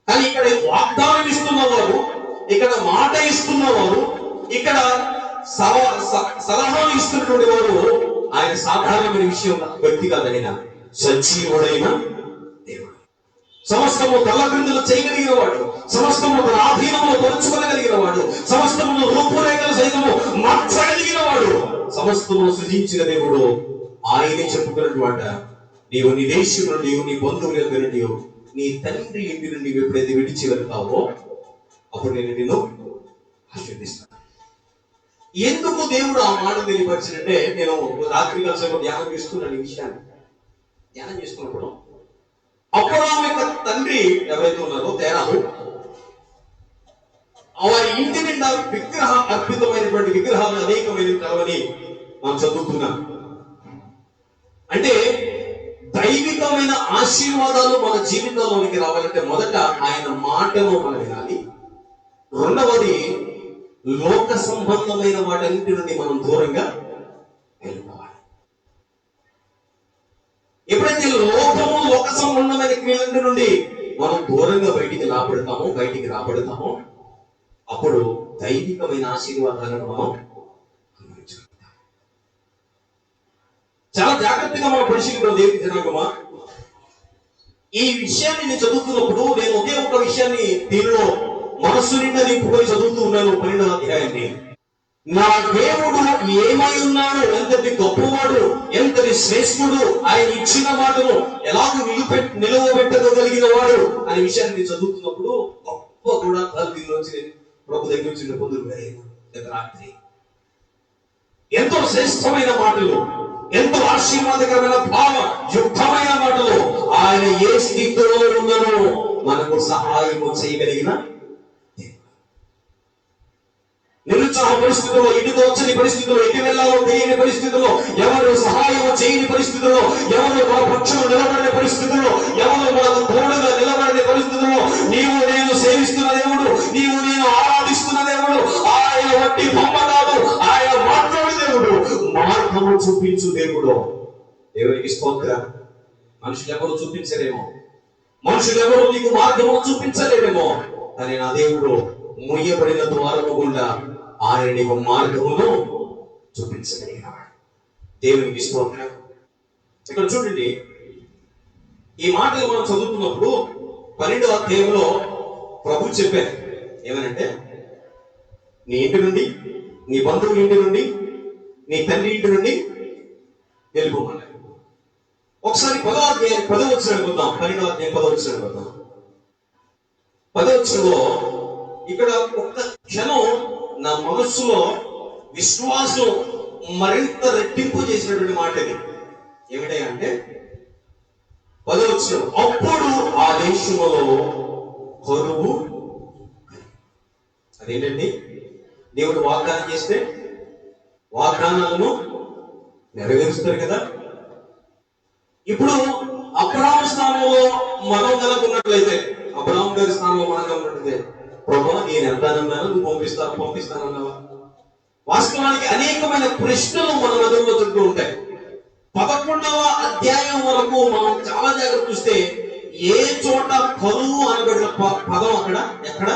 కానీ ఇక్కడ వాగ్దానం ఇస్తున్నవారు, ఇక్కడ మాట ఇస్తున్నవారు, ఇక్కడ సలహాలు ఇస్తున్నటువంటి వారు ఆయన సాధారణమైన విషయం వ్యక్తి కాదైనా సజీవుడైన దేవుడు. సమస్తము తలక్రిందులు చేయగలిగిన వాడు, సమస్తము తన ఆధీనంలో పరుచుకోగలిగిన వాడు, సమస్తము రూపురేఖలు సైతము మార్చగలిగిన వాడు, సమస్తము సృజించిన దేవుడు ఆయనే చెప్పుకున్నటువంటి నీవు నీ దేశం నుండి, నీ బంధువుల దగ్గర నుండి, నీ తండ్రి ఇంటి నుండి ఎప్పుడైతే విడిచి వెళ్తావో అప్పుడు నేను నిన్ను ఆశీర్వదిస్తాను. ఎందుకు దేవుడు ఆ మాట తెలియపరిచినట్టే, నేను రాత్రి కాసేపు ధ్యానం చేస్తున్నాను. ఈ విషయాన్ని ధ్యానం చేస్తున్నప్పుడు అబ్రాము యొక్క తండ్రి ఎవరైతే ఉన్నారో తేరాహు, వారి ఇంటి నిండా అద్భుతమైనటువంటి విగ్రహాలు అనేకమైనవి కలవని మనం చదువుతున్నాం. అంటే దైవికమైన ఆశీర్వాదాలు మన జీవితంలోనికి రావాలంటే మొదట ఆయన మాటను మనం వినాలి. రెండవది లోక సంబంధమైన వాటన్నిటి నుండి మనం దూరంగా వెళ్ళిపోవాలి. ఎప్పుడైతే లోక సంబంధమైన క్రియల నుండి మనం దూరంగా బయటికి రాబడతామో అప్పుడు దైవికమైన ఆశీర్వాదాలను మనం అనుభవించగలుగుతాం. చాలా జాగ్రత్తగా మనం పరిశీలిద్దాం దేవుని జనాంగమా. ఈ విషయాన్ని నేను చదువుతున్నప్పుడు నేను ఒకే ఒక విషయాన్ని దీనిలో మనస్సు నిండా నింపుకొని చదువుతూ ఉన్నాను. 12వ అధ్యాయాన్ని. నా దేవుడు ఏమై ఉన్నాడు, ఎంతటి గొప్పవాడు, ఎంతటి శ్రేష్ఠుడు, ఆయన ఇచ్చిన మాటను ఎలాగో నిలవబెట్టగలిగిన వాడు అనే విషయాన్ని నేను చదువుతున్నప్పుడు గొప్ప కూడా దీనిలోంచి ప్రభు దగ్గర నుంచి పొందుకు రాత్రి ఎంతో శ్రేష్టమైన మాటలు, ఎంతో ఆశీర్వాదకరమైన యుక్తమైన మాటలు, ఆయన ఏ స్థితిలో ఉన్ననో మనకు సహాయము చేయగలిగిన నిరుత్సాహ పరిస్థితుల్లో, ఇటు తోచని పరిస్థితుల్లో, ఎటు వెళ్ళాలో తెలియని పరిస్థితుల్లో, ఎవరు సహాయం చేయని పరిస్థితుల్లో, ఎవరు మన పక్షం నిలబడిన పరిస్థితుల్లో, ఎవరు మనకు తోడుగా నిలబడిన పరిస్థితుల్లో నీవు నేను సేవిస్తున్న దేవుడు, నీవు నేను ఆరాధిస్తున్న దేవుడు ఆయన వట్టి బొమ్మ కాదు, ఆయన మాట్లాడే దేవుడు, మార్గము చూపించు దేవుడు. దేవునికి స్తోత్రం. మనుషులు ఎవరు చూపించలేమో, మనుషులు ఎవరు నీకు మార్గము చూపించలేమో, కానీ నా దేవుడు ముయ్యబడిన ద్వారము గుండా ఆయన నీకు మార్గమును చూపించగలిగినవాడు. దేవునికి స్తోత్రం. ఇక్కడ చూడండి, ఈ మాటలు మనం చదువుతున్నప్పుడు 12వ అధ్యాయంలో ప్రభు చెప్పారు ఏమనంటే, నీ ఇంటి నుండి, నీ బంధువుల ఇంటి నుండి, నీ తండ్రి ఇంటి నుండి వెళ్ళిపోమన్నారు. ఒకసారి 10వ అధ్యాయం 10వ వచనం చూద్దాం. 12వ అధ్యాయం 10వ వచనం చూద్దాం. 10వ వచనంలో ఇక్కడ ఒక్క క్షణం నా మనస్సులో విశ్వాసం మరింత రెట్టింపు చేసినటువంటి మాట ఇది. ఏమిటంటే 10వ వచనం, అప్పుడు ఆ దేశంలో కరువు. అదేంటండి? దేవుడు వాగ్దానం చేస్తే వాగ్దానాలను నెరవేరుస్తారు కదా. ఇప్పుడు అబ్రాహాము స్థానంలో మనం కనుకున్నట్లయితే, అబ్రాహాము గారి స్థానంలో మనం కనుకున్నట్లయితే, ప్రభువా నేను ఎంతనన్నాను, నువ్వు పంపిస్తానన్నావా? వాస్తవానికి అనేకమైన ప్రశ్నలు మన మెదడులో చుట్టూ ఉంటాయి. 11వ అధ్యాయం వరకు మనం చాలా జాగ్రత్త చూస్తే ఏ చోట కరువు అనబడిన పదం అక్కడ ఎక్కడ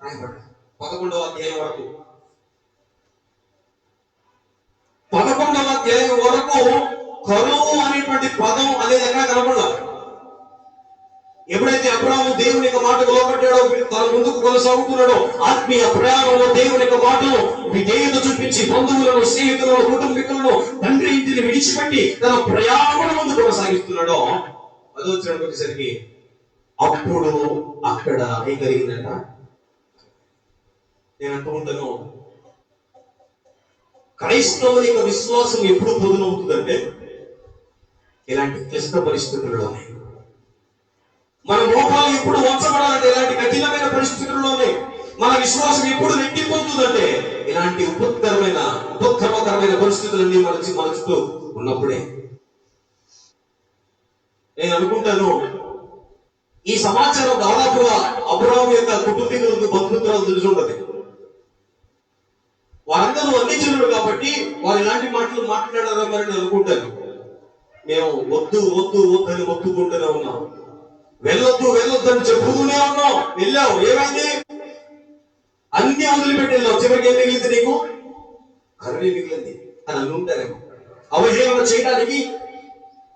రాయబడ్డ? 11వ అధ్యాయం వరకు 11వ అధ్యాయం వరకు కరువు అనేటువంటి పదం అనేది ఎక్కడ కనబడలా. ఎప్పుడైతే అబ్రాహాము దేవుని యొక్క మాటకు లోబడ్డాడో, తన ముందుకు కొనసాగుతున్నాడో, ఆత్మీయ ప్రయాణంలో దేవుని యొక్క మాటను విధేయత చూపించి బంధువులను, స్నేహితులను, కుటుంబీకులను, తండ్రి ఇంటిని విడిచిపెట్టి తన ప్రయాణం ముందు కొనసాగిస్తున్నాడో, అదో వచ్చేసరికి అప్పుడు అక్కడ ఏం కలిగిందంట? నేను అంటూ ఉంటాను, క్రైస్తవుల యొక్క విశ్వాసం ఎప్పుడు పొదునవుతుందంటే ఇలాంటి క్లిష్ట పరిస్థితుల్లోనే. మన మోహాలు ఎప్పుడు వంచబడాలంటే ఇలాంటి కఠినమైన పరిస్థితుల్లోనే. మన విశ్వాసం ఎప్పుడు రెట్టిపోతుందంటే ఇలాంటి ఉపద్రవకరమైన పరిస్థితులన్నీ మన చుట్టూ ఉన్నప్పుడే. నేను అనుకుంటాను, ఈ సమాచారం దాదాపుగా అబ్రాహాము యొక్క కుటుంబీకులకు, బంధుమిత్రులకు తెలిసి ఉంటది. వారందరూ అన్ని జనులు కాబట్టి వారు ఇలాంటి మాటలు మాట్లాడారో మరి నేను అనుకుంటాను. మేము వద్దు వద్దు వద్దని మొత్తుకుంటూనే ఉన్నాం, వెళ్ళొద్దు అని చెప్పుతూనే ఉన్నాం. వెళ్ళావు, ఏమైంది? అన్ని వదిలిపెట్టి వెళ్ళావు. చివరికి ఏం మిగిలింది? నీకు కరువే మిగిలింది అని అనుకుంటారేమో. అవహేళన చేయడానికి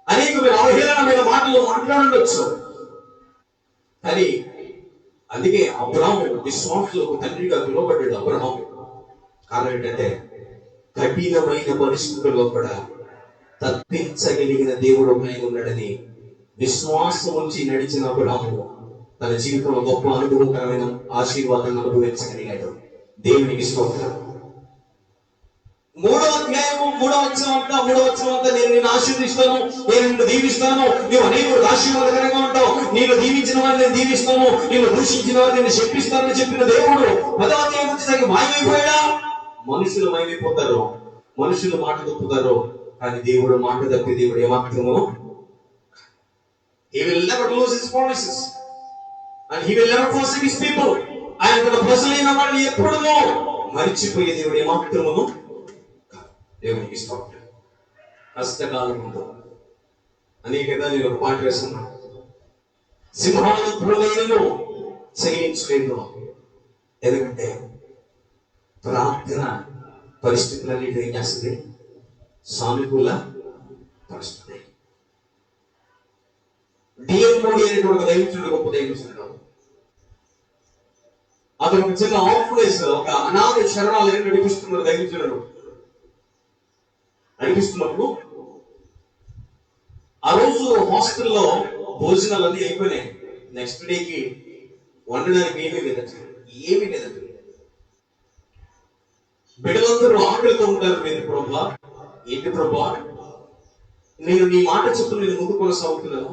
అనేకమైన అవహేళనమైన మాటలు మాట్లాడవచ్చు. కానీ అందుకే అబ్రాహాము విశ్వాసులకు తండ్రిగా పిలువబడ్డాడు. అబ్రాహాము కారణం ఏంటంటే కఠినమైన పరిస్థితుల్లో కూడా తప్పించగలిగిన దేవుడు ఆయన ఉన్నాడని విశ్వాసం నుంచి నడిచిన అబ్రాహాము తన జీవితంలో గొప్ప అనుభవకరమైన ఆశీర్వాదాన్ని అనుభవించగలిగాడు. దేవునికి స్తోత్రం. 3వ అధ్యాయము 3వ వచనం అంతా నేను నిన్ను ఆశీర్వదిస్తాను, నేను నిన్ను దీవిస్తాను, నీవు అనేకులకు ఆశీర్వాదకరంగా ఉంటావు, నేను దీవించిన వారిని నేను దీవిస్తాను, నేను దూషించిన వారిని నేను శపిస్తానని చెప్పిన దేవుడు 10వ అధ్యాయం వచ్చేసరికి మాయమైపోయాడా? మనుషులు మాయమైపోతారు, మనుషులు మాట తప్పుతారు, కానీ దేవుడు మాట తప్పి దేవుడు ఏమాత్రమో He will never lose his promises and he will never forsake his people. ఆయన తన ప్రజలైన వాళ్ళని ఎప్పుడూ మరిచిపోయే దేవుడు ఏమాత్రమో. దేవునికి స్తోత్రం. కష్టకాలం ఉందో అనేకదా నేను ఒక పాట వేస్తున్నాను, సింహాలు పురులైనను సహించలేదు. ఎందుకంటే ప్రార్థన పరిస్థితులన్నిటి ఏం చేస్తుంది? సానుకూల పరిస్థితి. డిఎల్ మోడీ అనేటువంటి దైవజనుడు, గొప్ప దైవజనుడు. అతను ఒక చిన్న ఆఫ్లైస్, ఒక అనాథ శరణాలయం నడిపిస్తున్నారు. దైవజనుడు నడిపిస్తున్నప్పుడు ఆ రోజు హాస్టల్లో భోజనాలన్నీ అయిపోయినాయి. నెక్స్ట్ డేకి వండడానికి ఏమీ లేదండి. బిడ్డలందరూ ఆకలితో ఉంటారు. మీరు ప్రభా, ఏంటి ప్రభా, నేను నీ మాట చెప్పు, నేను ముందు కొనసాగుతున్నాను.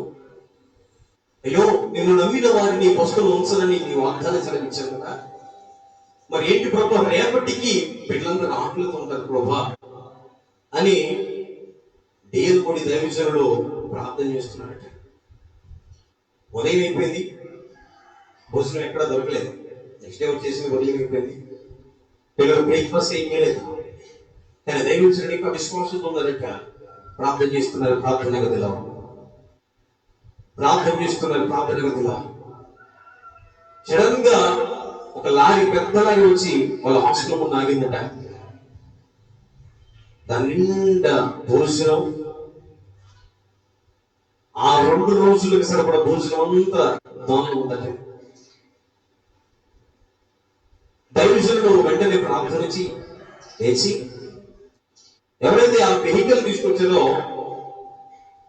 అయ్యో, నిన్ను నమ్మిన వారిని పస్తులు ఉంచాలని నీ వాగ్దానం సెలవించాను కదా, మరి ఏంటి ప్రభా, రేపటికి బిడ్డలందరూ ఆకలితో ఉంటారు ప్రభా అని డిఎల్ మోడీ దైవజనుడు ప్రార్థన చేస్తున్నాడట. ఉదయం అయిపోయింది, భోజనం ఎక్కడా దొరకలేదు. నెక్స్ట్ డే వచ్చేసి ఉదయం అయిపోయింది, పిల్లలు బ్రేక్ఫాస్ట్ ఏం చేయలేదు. కానీ దైవజనుడు ఇంకా విశ్వాసంతో ఉన్నారట. ప్రార్థన చేస్తున్నారు ప్రార్థన గదిలో. సడన్ గా ఒక లారీ, పెద్ద లారీ వచ్చి వాళ్ళ హాస్టల్ ముందు ఆగిందట. దాని నిండా భోజనం, ఆ 2 రోజులకు సరిపడా భోజనం అంతా దానిలో ఉందట. దైవజనుడు వెంటనే ప్రార్థనించి లేచి ఎవరైతే ఆ వెహికల్ తీసుకొచ్చారో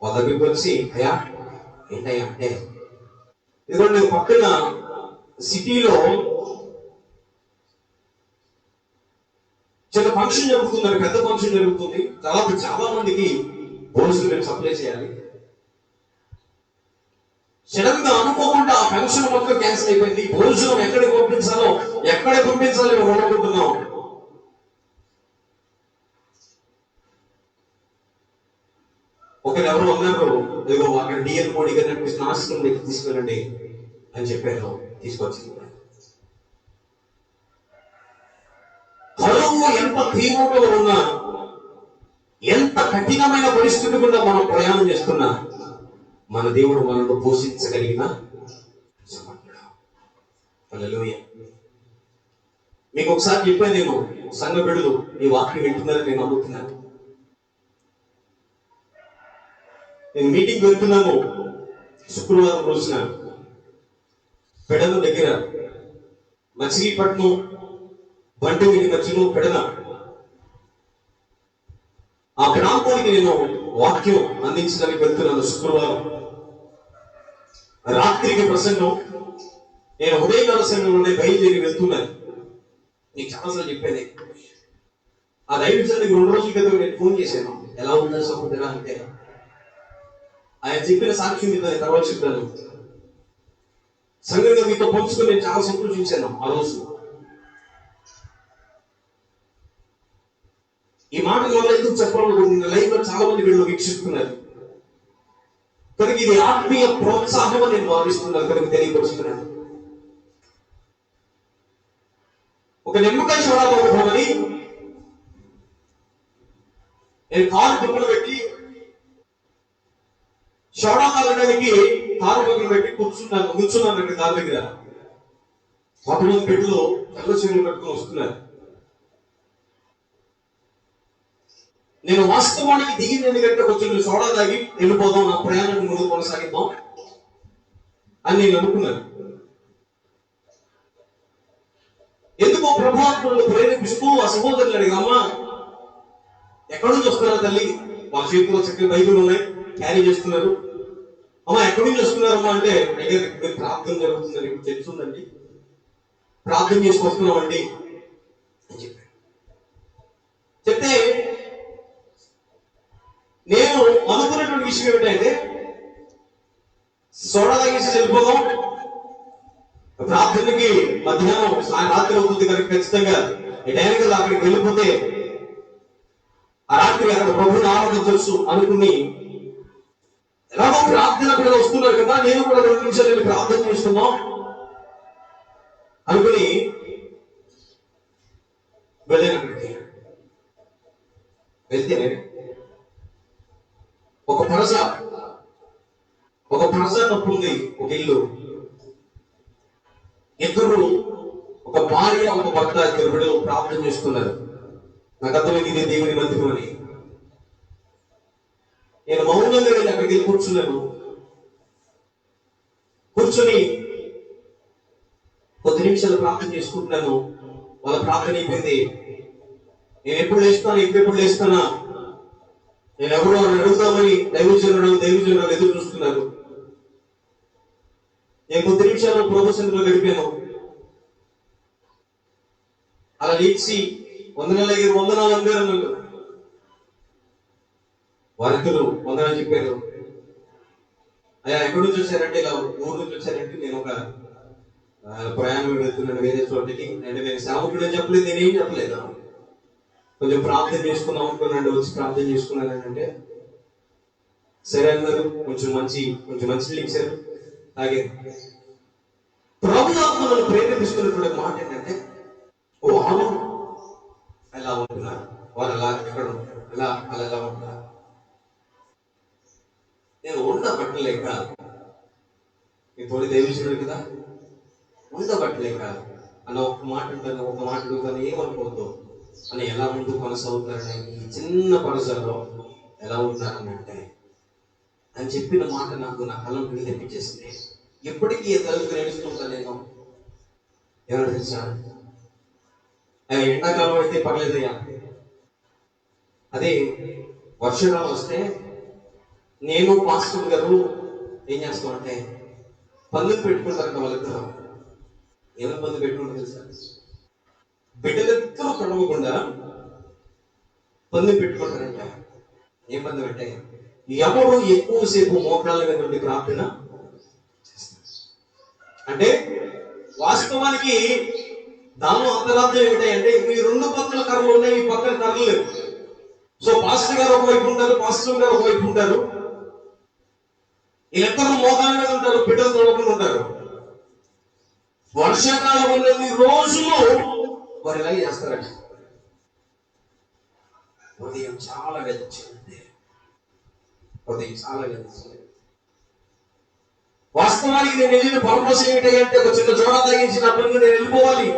వాళ్ళ దగ్గరికి వచ్చి, అయ్యా ఏంటయ్యా అంటే, ఇదిగోండి పక్కన సిటీలో చిన్న ఫంక్షన్ జరుగుతుందండి, పెద్ద ఫంక్షన్ జరుగుతుంది, చాలా మందికి భోజనం మేము సప్లై చేయాలి. సడన్ గా అనుకోకుండా ఆ ఫంక్షన్ మొత్తం క్యాన్సిల్ అయిపోయింది. భోజనం ఎక్కడికి పంపించాలో మేము అనుకుంటున్నాం. ఒకరెవరు అన్నారు, ఇదిగో అక్కడ డిఎల్ మోడీ గారు అనిపిస్తున్న ఆశ్రమం దగ్గర తీసుకెళ్ళండి అని చెప్పారు. తీసుకొచ్చింది. కరువు ఎంత తీవ్రంగా ఉన్నా, ఎంత కఠినమైన పరిస్థితి కూడా మనం ప్రయాణం చేస్తున్నా, మన దేవుడు మనల్ని పోషించగలిగిన సమర్థుడు. హల్లెలూయా. మీకు ఒకసారి చెప్పాను, నేను సంఘ బిడ్డలు ఈ వాక్యం వింటున్నారని నేను నమ్ముతున్నాను. నేను మీటింగ్ వెళ్తున్నాను శుక్రవారం రోజున పెడన దగ్గర, మచిలీపట్నం బంటుమిడి మధ్యలో పెడన. ఆ ప్రాంతానికి నేను వాక్యం అందించడానికి వెళ్తున్నాను శుక్రవారం రాత్రికి ప్రసంగం. నేను ఉదయకాల సమయంలోనే బయలుదేరి వెళ్తున్నాను. నీకు చాలాసార్లు చెప్పేది, ఆ దైవజనుడికి 2 రోజుల క్రితం నేను ఫోన్ చేశాను. ఎలా ఉందా సహోదరా అంటే, ఆయన చెప్పిన సాక్ష్యం మీద తర్వాత చెప్తాను. సంఘంగా మీతో పంచుకొని నేను చాలా సంతోషించాను ఆ రోజు. ఈ మాట వల్ల ఎందుకు చెప్పాలనుకుంటున్నా, లైవ్ లో చాలా మంది వీళ్ళు వీక్షిస్తున్నారు కనుక ఇది ఆత్మీయ ప్రోత్సాహం నేను భావిస్తున్నాను కనుక తెలియపరుస్తున్నాను. ఒక నిమ్మకాయ సోడా కొనుక్కోమని నేను కారు దుమ్మలు పెట్టి సోడా తాగడానికి కారు పక్కన పెట్టి కూర్చున్నాను కారు దగ్గర. కొంతమంది బిడ్డలు తెల్ల చీరలు కట్టుకుని వస్తున్నారు. నేను వాస్తవానికి దిగింది ఎందుకంటే కొంచెం సోడా తాగి వెళ్ళిపోదాం, నా ప్రయాణాన్ని ముందు కొనసాగిద్దాం అని నేను అనుకున్నాను. ఎందుకో ప్రభావం ప్రేరేపిస్తూ ఆ సహోదరులు అడిగామా, ఎక్కడి నుంచి వస్తున్నారా తల్లి? వాళ్ళ చేతిలో చక్కని బైబిల్ ఉన్నాయి, క్యారీ చేస్తున్నారు. అమ్మా ఎక్కడి నుంచి వస్తున్నారమ్మా అంటే, అయ్యా ప్రార్థన జరుగుతుందని మీకు తెలుసుందండి, ప్రార్థన చేసుకొస్తున్నామండి అని చెప్పాను. చెప్తే నేను అనుకున్నటువంటి విషయం ఏమిటంటే, సోడా తాగేసి వెళ్ళిపోదాం, ప్రార్థనకి మధ్యాహ్నం రాత్రి అవుతుంది కనుక ఖచ్చితంగా డైరెక్ట్ అక్కడికి వెళ్ళిపోతే ఆ రాత్రి అక్కడ ప్రభుని ఆరాధించవచ్చు అనుకుని, ఎలాగో ప్రార్థన కూడా వస్తున్నారు కదా, నేను కూడా 2 నిమిషాలు వెళ్ళి ప్రార్థన చేస్తున్నాం అనుకుని వెళ్ళాను. అక్కడికి వెళ్తే ఒక పరస తప్పు ఉంది. ఒక ఇల్లు, ఇద్దరు, ఒక భార్య ఒక భర్త, 2 బిడ్డలు ప్రార్థన చేస్తున్నారు. నాకు అర్థమైంది ఇదే దేవుని మందిరం అని. నేను మౌనంగా వెళ్ళి అక్కడికి వెళ్ళి కూర్చున్నాను. కూర్చొని కొద్ది నిమిషాలు ప్రార్థన చేసుకుంటున్నాను. వాళ్ళ ప్రార్థన అయిపోయింది. నేను ఎప్పుడు లేస్తానా, నేను ఎవరో అని అడుగుతామని దైవజనులు ఎదురు చూస్తున్నారు. నేను కొద్ది నిమిషాలు ప్రొఫెషన్లో గడిపాను. అలా లేచి వందనాలు అందరూ వారిద్దరు వందనాలు చెప్పారు. అయ్యా ఎక్కడి నుంచి వచ్చారంటే, ఇలా ఊరు నుంచి వచ్చారంటే, నేను ఒక ప్రయాణం వెళ్తున్నాను వేరే చోటికి అంటే, నేను సేవకుడు అని చెప్పలేదు, నేనేం చెప్పలేదు, కొంచెం ప్రార్థన చేసుకున్నాం అనుకున్నాను, వచ్చి ప్రార్థన చేసుకున్నాను అంటే సరే అన్నారు. కొంచెం మంచి ఇచ్చారు, అలాగే ప్రభుత్వాలను ప్రేరేపిస్తున్నటువంటి మాట ఏంటంటే, వారు ఎలా ఉంటున్నారు, వారు అలా ఎక్కడ ఉంటారు, ఎలా ఉంటున్నారు. నేను ఉండబట్టలేక, నీ తోడి దైవజనుడు కదా, ఉండబట్టలేక అన్న ఒక మాట అడుగుతాను, ఏమనుకోవద్దు అని ఎలా ముందు కొనసాగుతారని, ఈ చిన్న పరిసరలో ఎలా ఉంటారని అంటే అని చెప్పిన మాట నా కళ్ళం పిల్లి తెప్పించేసింది. ఎప్పటికీ తలుపు నేడుస్తుంటాను నేను. ఎవరు తెలుసా, ఎండాకాలం అయితే పర్లేదయ్యా, అదే వర్షాకాలం వస్తే నేను పాస్టర్ గారు ఏం చేస్తామంటే పందులు పెట్టుకుంటారంట. వాళ్ళిద్దరు ఏమైనా పందులు పెట్టుకుంటారు తెలుసా, బిడ్డలిద్దరూ తడవకుండా పందెం పెట్టుకుంటారంట. ఏం పందెం అంటే ఎవరు ఎక్కువసేపు మోకాళ్ళ మీద నుండి ప్రార్థన అంటే వాస్తవానికి దానిలో అంతరార్థం ఏమిటాయంటే మీ రెండు పక్కల కర్రలు ఉన్నాయి, ఈ పక్కన కర్రలు లేవు. సో పాస్టర్ గారు ఒకవైపు ఉంటారు, పాస్టర్ గారు ఒకవైపు ఉంటారు, వీళ్ళెక్కడో మోకాళ్ళ మీద ఉంటారు, బిడ్డలు తొడవకుండా ఉంటారు. వర్షాకాలం అనేది రోజులు వారు ఇలా చేస్తారట. ఉదయం చాలా గడిచింది, ఉదయం చాలా గడిచింది. వాస్తవానికి నేను వెళ్ళిన పర్పస్ ఏమిటంటే ఒక చిన్న జోడ తగ్గించినప్పటికీ నేను వెళ్ళిపోవాలి.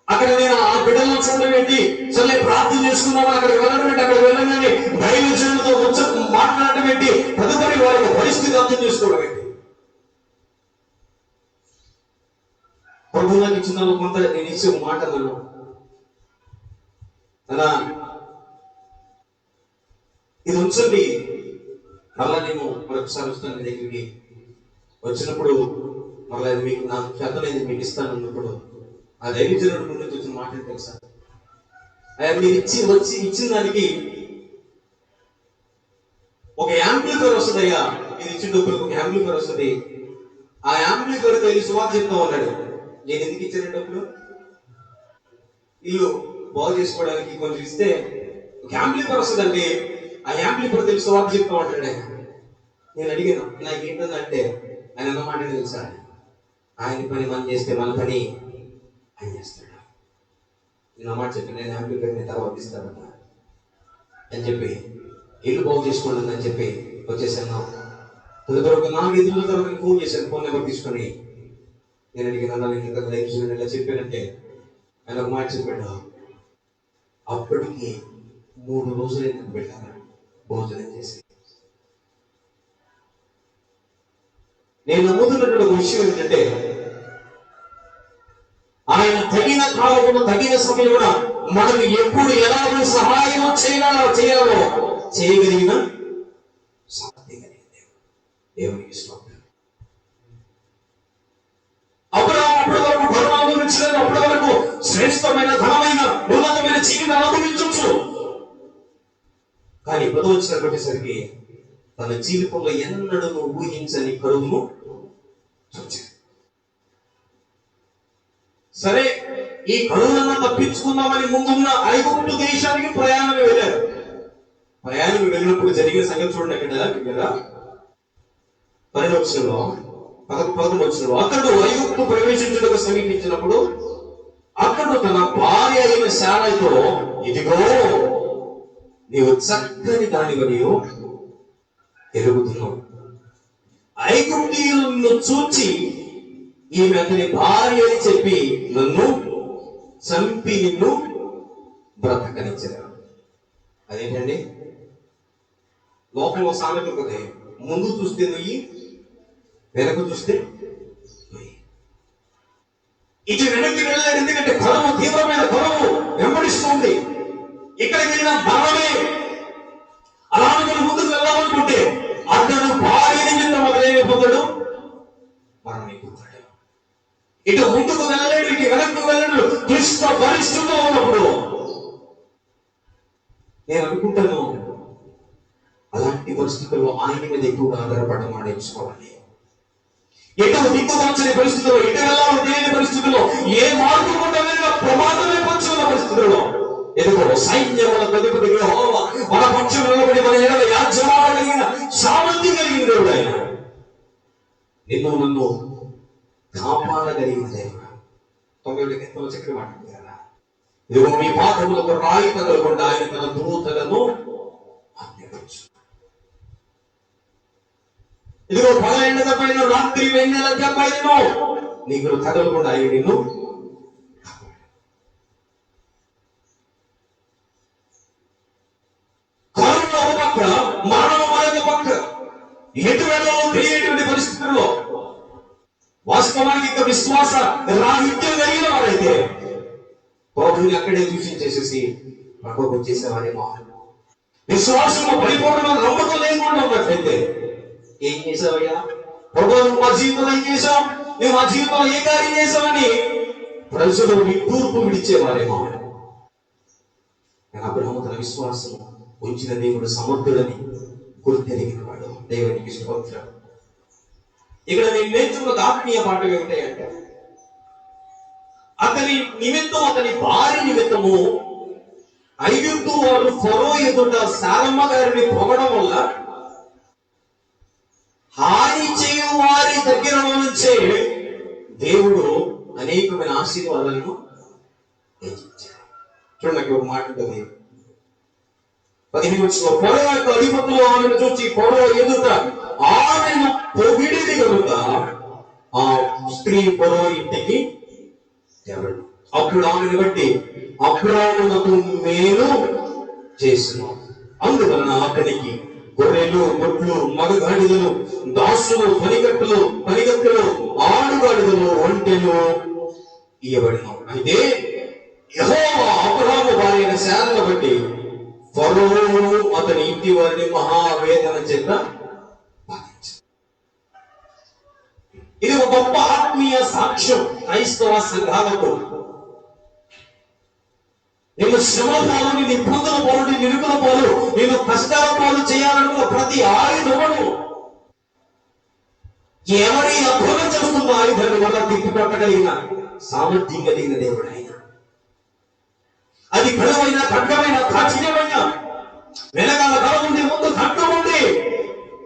అక్కడ నేను ఆ బిడ్డలను చూడడం ఏంటి, సరే ప్రార్థన చేసుకున్నాము, అక్కడికి వెళ్ళడం ఏంటి, అక్కడ వెళ్ళగానే దైవజనులతో మాట్లాడటం ఏంటి, తదుపరి వారి పరిస్థితి అర్థం చేసుకోవడం ఏంటి. ప్రభువుకి ఇచ్చిన కొంత నేను ఇచ్చే మాటలను అలా ఇది ఉంచండి. మళ్ళా నేను మరొకసారి వస్తాను మీ దగ్గరికి. వచ్చినప్పుడు మళ్ళీ అది మీకు నాకు చేతనేది మీకు ఇస్తాను అన్నప్పుడు ఆ దైవజనుడు ముందు వచ్చిన మాట తెలుసా, మీరు ఇచ్చిన దానికి ఒక యాంప్లిఫైర్ వస్తుంది. అయ్యా మీరు ఇచ్చిన డబ్బులకు ఒక యాంప్లిఫైర్ వస్తుంది. ఆ యాంప్లిఫైర్ తో వెళ్ళి సువార్త చెప్తా ఉన్నాడు. నేను ఎందుకు ఇచ్చాను డబ్బులు? ఇల్లు బాగు చేసుకోవడానికి కొంచెం ఇస్తే ఒక యాంప్లిఫైర్ వస్తుందండి. ఆ యాంప్లిఫైర్ తెలిసి సువార్త చెప్తా ఉంటాడు. నేను అడిగాను, నాకు ఏంటంటే ఆయన అన్న మాట తెలుసా, ఆయన పని మనం చేస్తే మన పని ఆయన చేస్తాడు. నేను అన్నమాట చెప్పి నేను యాంప్లిఫైర్ నేను తర్వాత ఇస్తాడట అని చెప్పి ఇల్లు బాగు చేసుకోండి అని చెప్పి వచ్చేసాను. తదుపరి ఒక 4 రోజుల తర్వాత ఫోన్ చేశాను. ఫోన్ నెంబర్ తీసుకొని నేను అడిగిన ఇలా చెప్పానంటే ఆయన ఒక మాట చెప్పాడు. అప్పటికి 3 రోజులు ఎందుకు పెట్టాను భోజనం చేసి. నేను నమ్ముతున్నటువంటి ఒక విషయం ఏంటంటే ఆయన తగిన కాలంలో తగిన సమయంలో మనం ఎప్పుడు ఎలాగో సహాయం చేయాలో చేయగలిగిన సాధ్యం కలిగింది దేవునికి ఇష్టం. అప్పటి వరకు భరణాలు గురించి లేదు, అప్పటి వరకు శ్రేష్టమైన ఘనమైన ఉన్నతమైన జీవితం అనుభవించవచ్చు. కానీ ఇప్పుడు వచ్చినప్పటిసరికి తన జీవితంలో ఎన్నడూ ఊహించని కరువును చూచాడు. సరే ఈ కరువులను తప్పించుకుందామని ముందున్న ఐగుప్తు దేశానికి ప్రయాణం వెళ్ళారు. ప్రయాణం వెళ్ళినప్పుడు జరిగిన సంగతి చూడండి. అక్కడ 11 అతడు ఐగుప్తు ప్రవేశించుటకు సమీపించినప్పుడు అతడు తన భార్య అయిన శారతో, ఇదిగో నీవు చక్కని దానివని ఎరుగుతున్నావు. ఐగుప్తీయులు నిన్ను చూచి ఈమె అతని భార్య అని చెప్పి నన్ను చంపి నిన్ను బ్రతకనిచ్చారు. అదేంటండి, లోకంలో సామెత ఒకటి, ముందు చూస్తే నువ్వు, వెనక చూస్తే ఇటు వెనక్కి వెళ్ళాడు. ఎందుకంటే కరువు, తీవ్రమైన కరువు వెంబడిస్తుంది. ఇక్కడికి వెళ్ళిన మరణమే. అలాగే ముందుకు వెళ్ళాలనుకుంటే అతడు భార్య నిమిత్తం మొదలైపోతాడు, మరణమైపోతాడు. ఇటు ముందుకు వెళ్ళలేడు, ఇటు వెనక్కు వెళ్ళడు. క్లిష్ట పరిస్థితుల్లో ఉన్నప్పుడు నేను అనుకుంటాను అలాంటి పరిస్థితుల్లో ఆయన మీద ఎక్కువగా ఆధారపడడం నేర్చుకోవాలి. ఎటు దిక్కువచ్చని పరిస్థితుల్లో, ఎటు వెళ్ళాలో తెలియని పరిస్థితుల్లో, ఏ మార్పు కూడా ప్రమాదమే పంచుకున్న పరిస్థితుల్లో ఎదుగో సైన్యముల అధిపతి యెహోవా మన పక్షం నిలబడి మన ఎడల యాజ్యమాడగలిగిన సామర్థ్యం కలిగిన దేవుడు ఆయన. నిన్ను నన్ను కాపాడగలిగిన దేవుడు. 9 గంటల చక్రి మాట్లాడారు కదా, ఇదిగో మీ పాదములకు రాయి తగలకుండా ఆయన తన దూతలను ఆజ్ఞాపించు. ఇదిగో 12 పైన రాత్రి వెన్నెల పైన నీకు తగలకుండా ఆయన నిన్ను. కరుణ ఒక పక్క, మరణం మరొక పక్క. ఎటు వెళ్ళాలో తెలియటువంటి పరిస్థితుల్లో వాస్తవానికి ఇంకా విశ్వాస రాహిత్యం కలిగిన వారైతే ప్రభుని అక్కడే దూషించేసేసి పక్కకు వచ్చేసేవారేమో. విశ్వాసంలో పరిపూర్ణమైన నమ్మకం లేకుండా ఉన్నట్లయితే ఏం చేసావయ్యా ప్రభు, నువ్వు మా జీవితంలో ఏం చేసావు, నువ్వు మా జీవితంలో ఏ కార్యం చేసావని ప్రజలు తూర్పు విడిచేవారేమో. అబ్రహాము తన విశ్వాసం ఉంచిన దేవుడు సమర్థుడని గుర్తెరిగిన వాడు. దేవునికి స్తోత్రం. ఇక్కడ నేను నేర్చుకున్న ఆత్మీయ పాఠం ఏమిటంటే, అతని నిమిత్తం, అతని భార్య నిమిత్తము ఐగుప్తు వారు ఫరో ఎదుట సారమ్మ గారిని పొగడం వల్ల హాని చేయు వారి దగ్గర నుంచే దేవుడు అనేకమైన ఆశీర్వాదాలను చూడండి. ఒక మాట ఉంటుంది 15 ఫరో యొక్క అధిపతులు ఆమెను చూసి ఫరో ఎదుట ఆమెను పొగిడిది కనుక ఆ స్త్రీ ఫరో ఇంటికి ఎవరు అప్పుడు ఆమెను బట్టి అబ్రామునకు మేలు చేసిన, అందువలన అతనికి గొర్రెలు, గొడ్లు, మగగాడిదలు, దాసులు, పనిగట్టులు, ఆడుగాడిదలు, ఒంటెలు ఇవ్వబడిన. అయితే యెహోవా అబ్రాము భార్య శారను బట్టి ఫరో అతని ఇంటి వారిని మహావేదన చేత బాధించాడు. ఇది ఒక గొప్ప ఆత్మీయ సాక్ష్యం క్రైస్తవ సంఘాలకు. నేను శ్రమ పాలు, నేను ఇబ్బందుల పాలు, నేను నిరుకుల పాలు, నేను కష్టాల పాలు చేయాలనుకున్న ప్రతి ఆయుధమును ఎవరి అధ్వానం చేస్తున్న ఆయుధాన్ని వల్ల తిప్పికొట్టగలిగిన సామర్థ్యం కలిగిన దేవుడు ఆయన. అది బలమైన, ఖడ్గమైన, కాఠిన్యమైన, వెనకాల బలం ఉంది, ముందు ఖడ్గం ఉంది,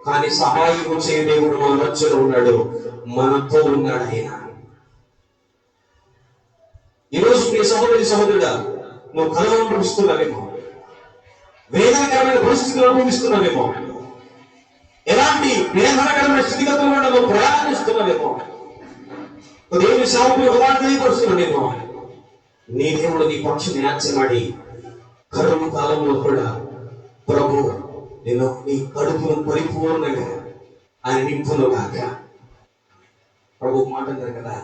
కానీ సహాయం చేయ దేవుడు మన మధ్యలో ఉన్నాడు, మనతో ఉన్నాడు ఆయన. ఈరోజు ప్రియ సహోదరి, సహోదరుడా, నువ్వు కలలు అనుభవిస్తున్నావేమో, వేదనకరమైన పరిస్థితులు అనుభవిస్తున్నావేమో, ఎలాంటి వేదనకరమైన స్థితిగతుల్లో నువ్వు ప్రయాణిస్తున్నావేమో, దేవుని సేవకులు ఒకవాడు తెలియపరుస్తున్నావేమో. నీ దేవుడు నీ పక్షం యాచమాడి కరువు కాలంలో కూడా ప్రభు నేను నీ కడుపును పరిపూర్ణంగా ఆయన నింపును కాక. ప్రభు మాట అంటారు కదా,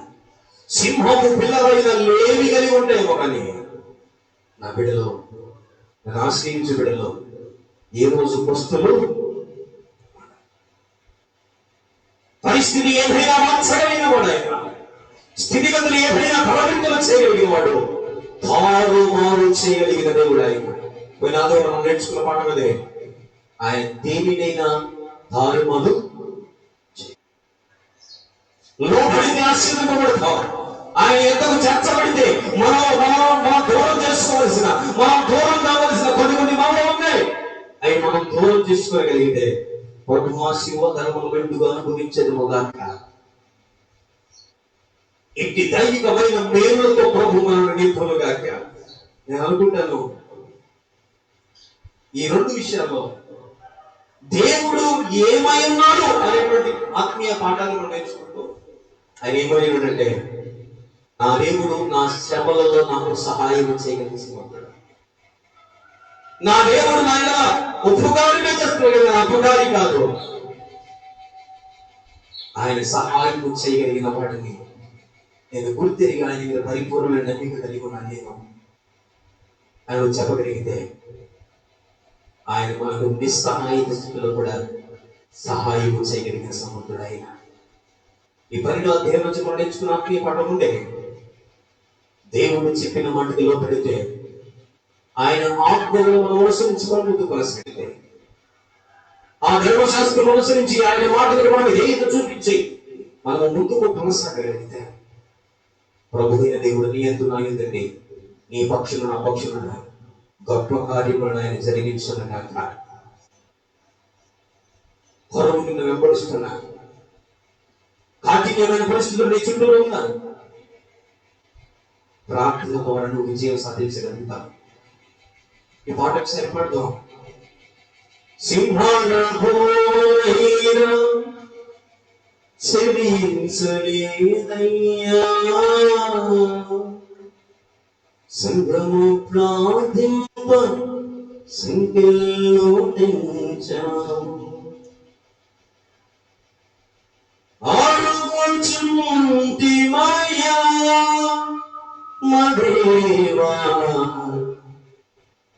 సింహము పిల్లలైన లేవి కలిగి ఉంటాయేమో, కానీ నా బిడ్డలో, నేను ఆశ్రయించు బిడ్డలో ఏ రోజు వస్తువులు పరిస్థితి ఏదైనా మార్చగలిగిన వాడు ఆయన, స్థితిగతులు ఏదైనా ప్రభావితం చేయగలిగిన వాడు, తారుమారు చేయగలిగిన దేవుడు ఆయన. పోయిన ఆదివారం మనం నేర్చుకున్న పాఠం అదే, ఆయన దేనినైనా తారుమారు లోపడితే ఆశీర్వదింపబడతాం. ఆయన ఎంతకు చేర్చబడితే మనం దూరం చేసుకోవలసిన, మనం దూరం కావలసిన కొన్ని మనలో ఉన్నాయి. అవి మనం దూరం చేసుకోగలిగితే ప్రభు ఆశీర్వాదాలను మెండుగా అనుభవించదు గాక. ఇంటి దైవికమైన మేలులతో ప్రభు మనల్ని నింపును గాక. నేను అనుకుంటాను ఈ రెండు విషయాల్లో దేవుడు ఏమై ఉన్నాడు అనేటువంటి ఆత్మీయ పాఠాలు మనం నేర్చుకుంటూ ఆయన ఏమై ఉన్నాడంటే, నా దేవుడు నా శ్రమలలో నాకు సహాయం చేయగలిగిస్తున్నాడు. నా దేవుడు నాయన ఉపకారమే చేస్తున్నాడు, అపకారి కాదు. ఆయన సహాయం చేయగలిగిన వాడిని నేను గుర్తిరిగి ఆయన మీద పరిపూర్ణమైన నమ్మిక కలిగి ఉన్నాను నేను ఆయన చెప్పగలిగితే, ఆయన మనకు నిస్సహాయ స్థితిలో కూడా సహాయం చేయగలిగిన సమర్థుడు ఆయన. ఈ పనిలో దేవుని నుంచి మనం నేర్చుకున్న ఆత్మీయ పాఠం ఉంటే, దేవుడు చెప్పిన మాటకి లోపడితే, ఆయన ఆజ్ఞలను మనం అనుసరించుకొని ముందుకు కొనసాగితే, ఆ ధర్మశాస్త్రం అనుసరించి ఆయన మాటలకు మనం ఏదో చూపించి మనం ముందుకు కొనసాగలిగితే, ప్రభు అయిన దేవుడు నీ ఎందు నా యందండి, నీ పక్షులు నా పక్షులు గొప్ప కార్యములను ఆయన జరిగించున్నాక. కొరవు నిన్ను వెంబడిస్తున్నా, కాఠిన్యమైన పరిస్థితులు నీ చుట్టూ ఉన్నా, ప్రార్థన ద్వారా నువ్వు విజయం సాధించగలుగుతావు. ఈ పాటకు సరిపడదాం. సింహాల సంగము ప్రార్థింప సంఖ్యలో తెంచాము, ఆడుకుంటి మాయా మదేవా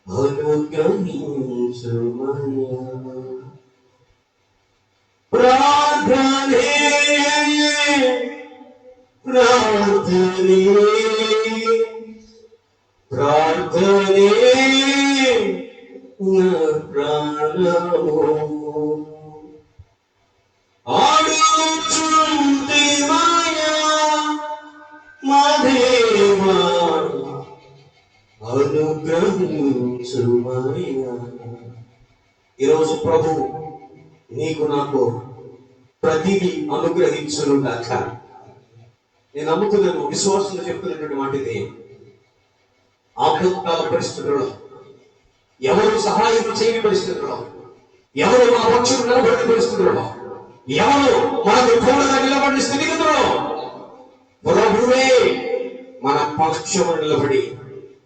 అనుగ్రహించుమయా. ప్రార్థనే ప్రార్థనే ప్రార్థనే దీవించుమయ్యా. ఈరోజు ప్రభు నీకు నాకు ప్రతిదీ అనుగ్రహించును గాక. నేను నమ్ముతున్నాను, విశ్వాసంలో చెప్తున్నటువంటి మాట ఇది. ఆపత్కాల పరిస్థితుల్లో, ఎవరు సహాయం చేయని పరిస్థితుల్లో, ఎవరు మన పక్షం నిలబడిన పరిస్థితుల్లో, ఎవరు మనకు తోడుగా నిలబడిన స్థితిగతుల్లో ప్రభువే మన పక్షము నిలబడి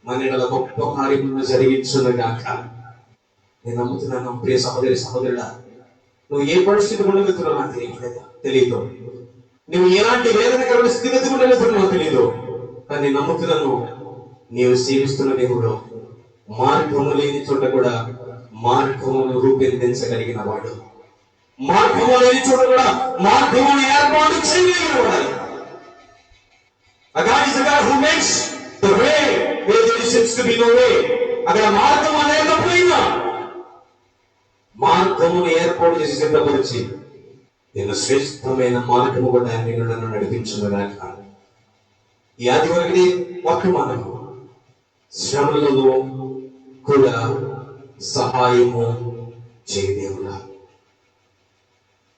మన ఎడల గొప్ప కార్యములను జరిగించును గాక. నేను నమ్ముతున్నాను ప్రియ సహోదరి సహోదరుడా, నువ్వు ఏ పరిస్థితి గుండా వెళ్తున్నావు నాకు తెలియదు. నువ్వు ఎలాంటి వేదనకరమైన స్థితిగతి గుండా వెళ్తున్నావు తెలియదు. కానీ నమ్ముతున్నాను, నీవు సేవిస్తున్న దేవుడు మార్గము లేని చోట కూడా మార్గమును రూపొందించగలిగిన వాడు, మార్గము లేని చోట కూడా మార్గమును ఏర్పాటు చేయగలిగిన వాడు. God is the God who makes the way where there seems to be no way. అక్కడ మార్గం అనేకపోయినా మార్గమును ఏర్పాటు చేసి సిద్ధపరిచి నేను శ్రేష్టమైన మార్గము కూడా నేను నన్ను నడిపించుగాక. ఈ ఆదివారికి వర్తమానము శ్రమలలో కూడా సహాయము చేయదేవుడా.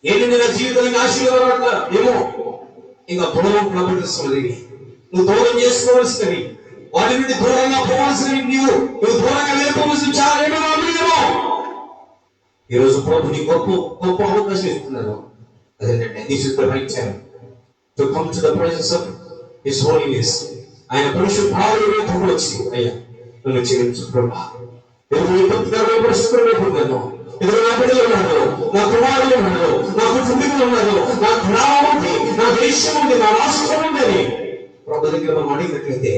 ఏంటి నా జీవితానికి ఆశీర్వాదాలు ఏమో ఇంకా దూరం ప్రవర్తిస్తున్నది, నువ్వు దూరం చేసుకోవాల్సినవి, వాటి నుండి దూరంగా పోవాల్సినవి, నువ్వు దూరంగా వెళ్ళిపోవలసిన చాలా ఏమో. ఈరోజు ప్రభు నీ గొప్ప గొప్ప అవకాశం ఇస్తున్నారు. అదేంటంటే this is the right time to come to the presence of his holiness. ఆయన పరిశుద్ధాత్మతో వచ్చి అయ్యా నన్ను క్షమించు ప్రభా, పరిస్థితులు లేకున్నాను, ఇద్దరు నా బిడ్డలు ఉన్నారు, నా కుమారులు ఉన్నారు, నా కుటుంబీకులు ఉన్నారు, నా గ్రామం ఉంది, నా దేశం ఉంది, నా రాష్ట్రం ఉంది. ప్రభు దగ్గర మనం అడిగినట్లయితే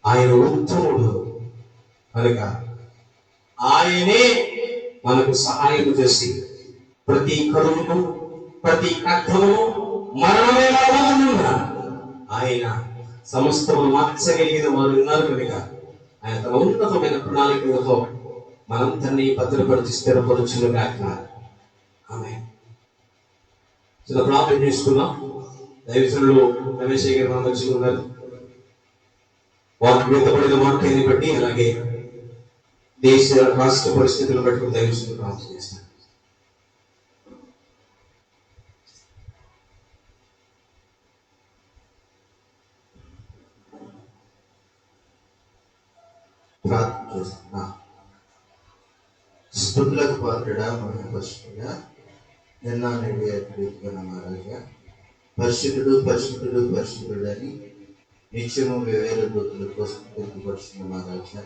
ఆయన ఉత్తముడు కనుక ఆయనే మనకు సహాయం చేసి ప్రతి కరువును ప్రతి కష్టమును మరణమే లాభమున్నా ఆయన సమస్తము మార్చగలిగిన వారు ఉన్నారు కనుక ఆయన తన ఉన్నతమైన ప్రణాళికలతో మనందరినీ భద్రపరిచి స్థిరపరచుగాక. ఆమేన్. చిన్న ప్రార్థన చేసుకున్నాం. దైవజనులు రమేష్ గారు మనం వచ్చి ఉన్నారు. వారికి వ్యక్తపడిన మార్గాన్ని బట్టి అలాగే దేశ రాష్ట్ర పరిస్థితులను బట్టి దైవజనులు ప్రార్థన చేస్తాను. ప్రార్థన చేస్తున్నా. స్తుతులకు పాత్రుడా, మహిమపరుషుడా, నిన్న నేడు ఎక్కడికి మహారాజా, పరిశుద్ధుడు పరిశుద్ధుడు పరిశుద్ధుడు అని నిత్యము వేవేల దూతల కోసం తెలుపరుచున్న మహారాజా,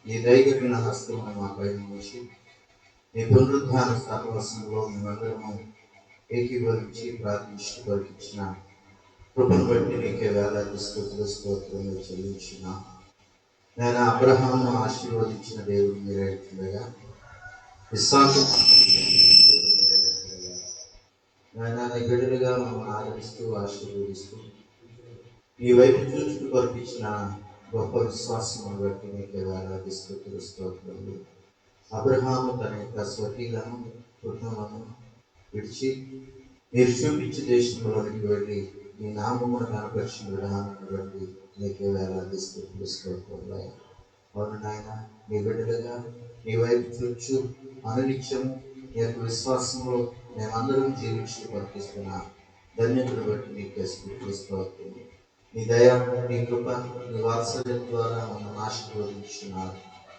నీ దైగమైన హస్తమును మా పైన ఉంచి నీ పునరుద్ధాన సహవాసంలో మేమందరము ఏకీభవించి ప్రార్థించి పలికించిన కృపను బట్టి నీకే వేలాది స్తుతులు స్తోత్రములు చెల్లించిన నేను అబ్రహామును ఆశీర్వదించిన దేవుడు మీరేస్తుండగా, ఇస్సాకు నీ బిడ్డలుగా మమ్మల్ని ఆదరిస్తూ ఆశీర్వదిస్తూ ఈ వైపు చూచుకు పంపించిన గొప్ప విశ్వాసం బట్టి నీకే వేలాది స్తుతులు స్తోత్రములు. అబ్రహాము తన యొక్క స్వకీలను కుటుంబము విడిచి మీరు చూపించే దేశంలోనికి వెళ్ళి నీ నామమును కనపరిచిన విధానాన్ని బట్టి నీకే వేలాది స్తుతులు స్తోత్రములు. అవును నాయన, నీ బిడ్డలుగా నీ వైపు చూచు అనునిత్యము నీ యొక్క విశ్వాసంలో మేమందరం జీవించి పంపిస్తున్నా ధన్యతను బట్టి నీకే స్తుతులు స్తోత్రములు. నీ దయ, నీ కృప, నీ వాత్సల్యం ద్వారా మమ్మల్ని ఆశీర్వదించున్నారు.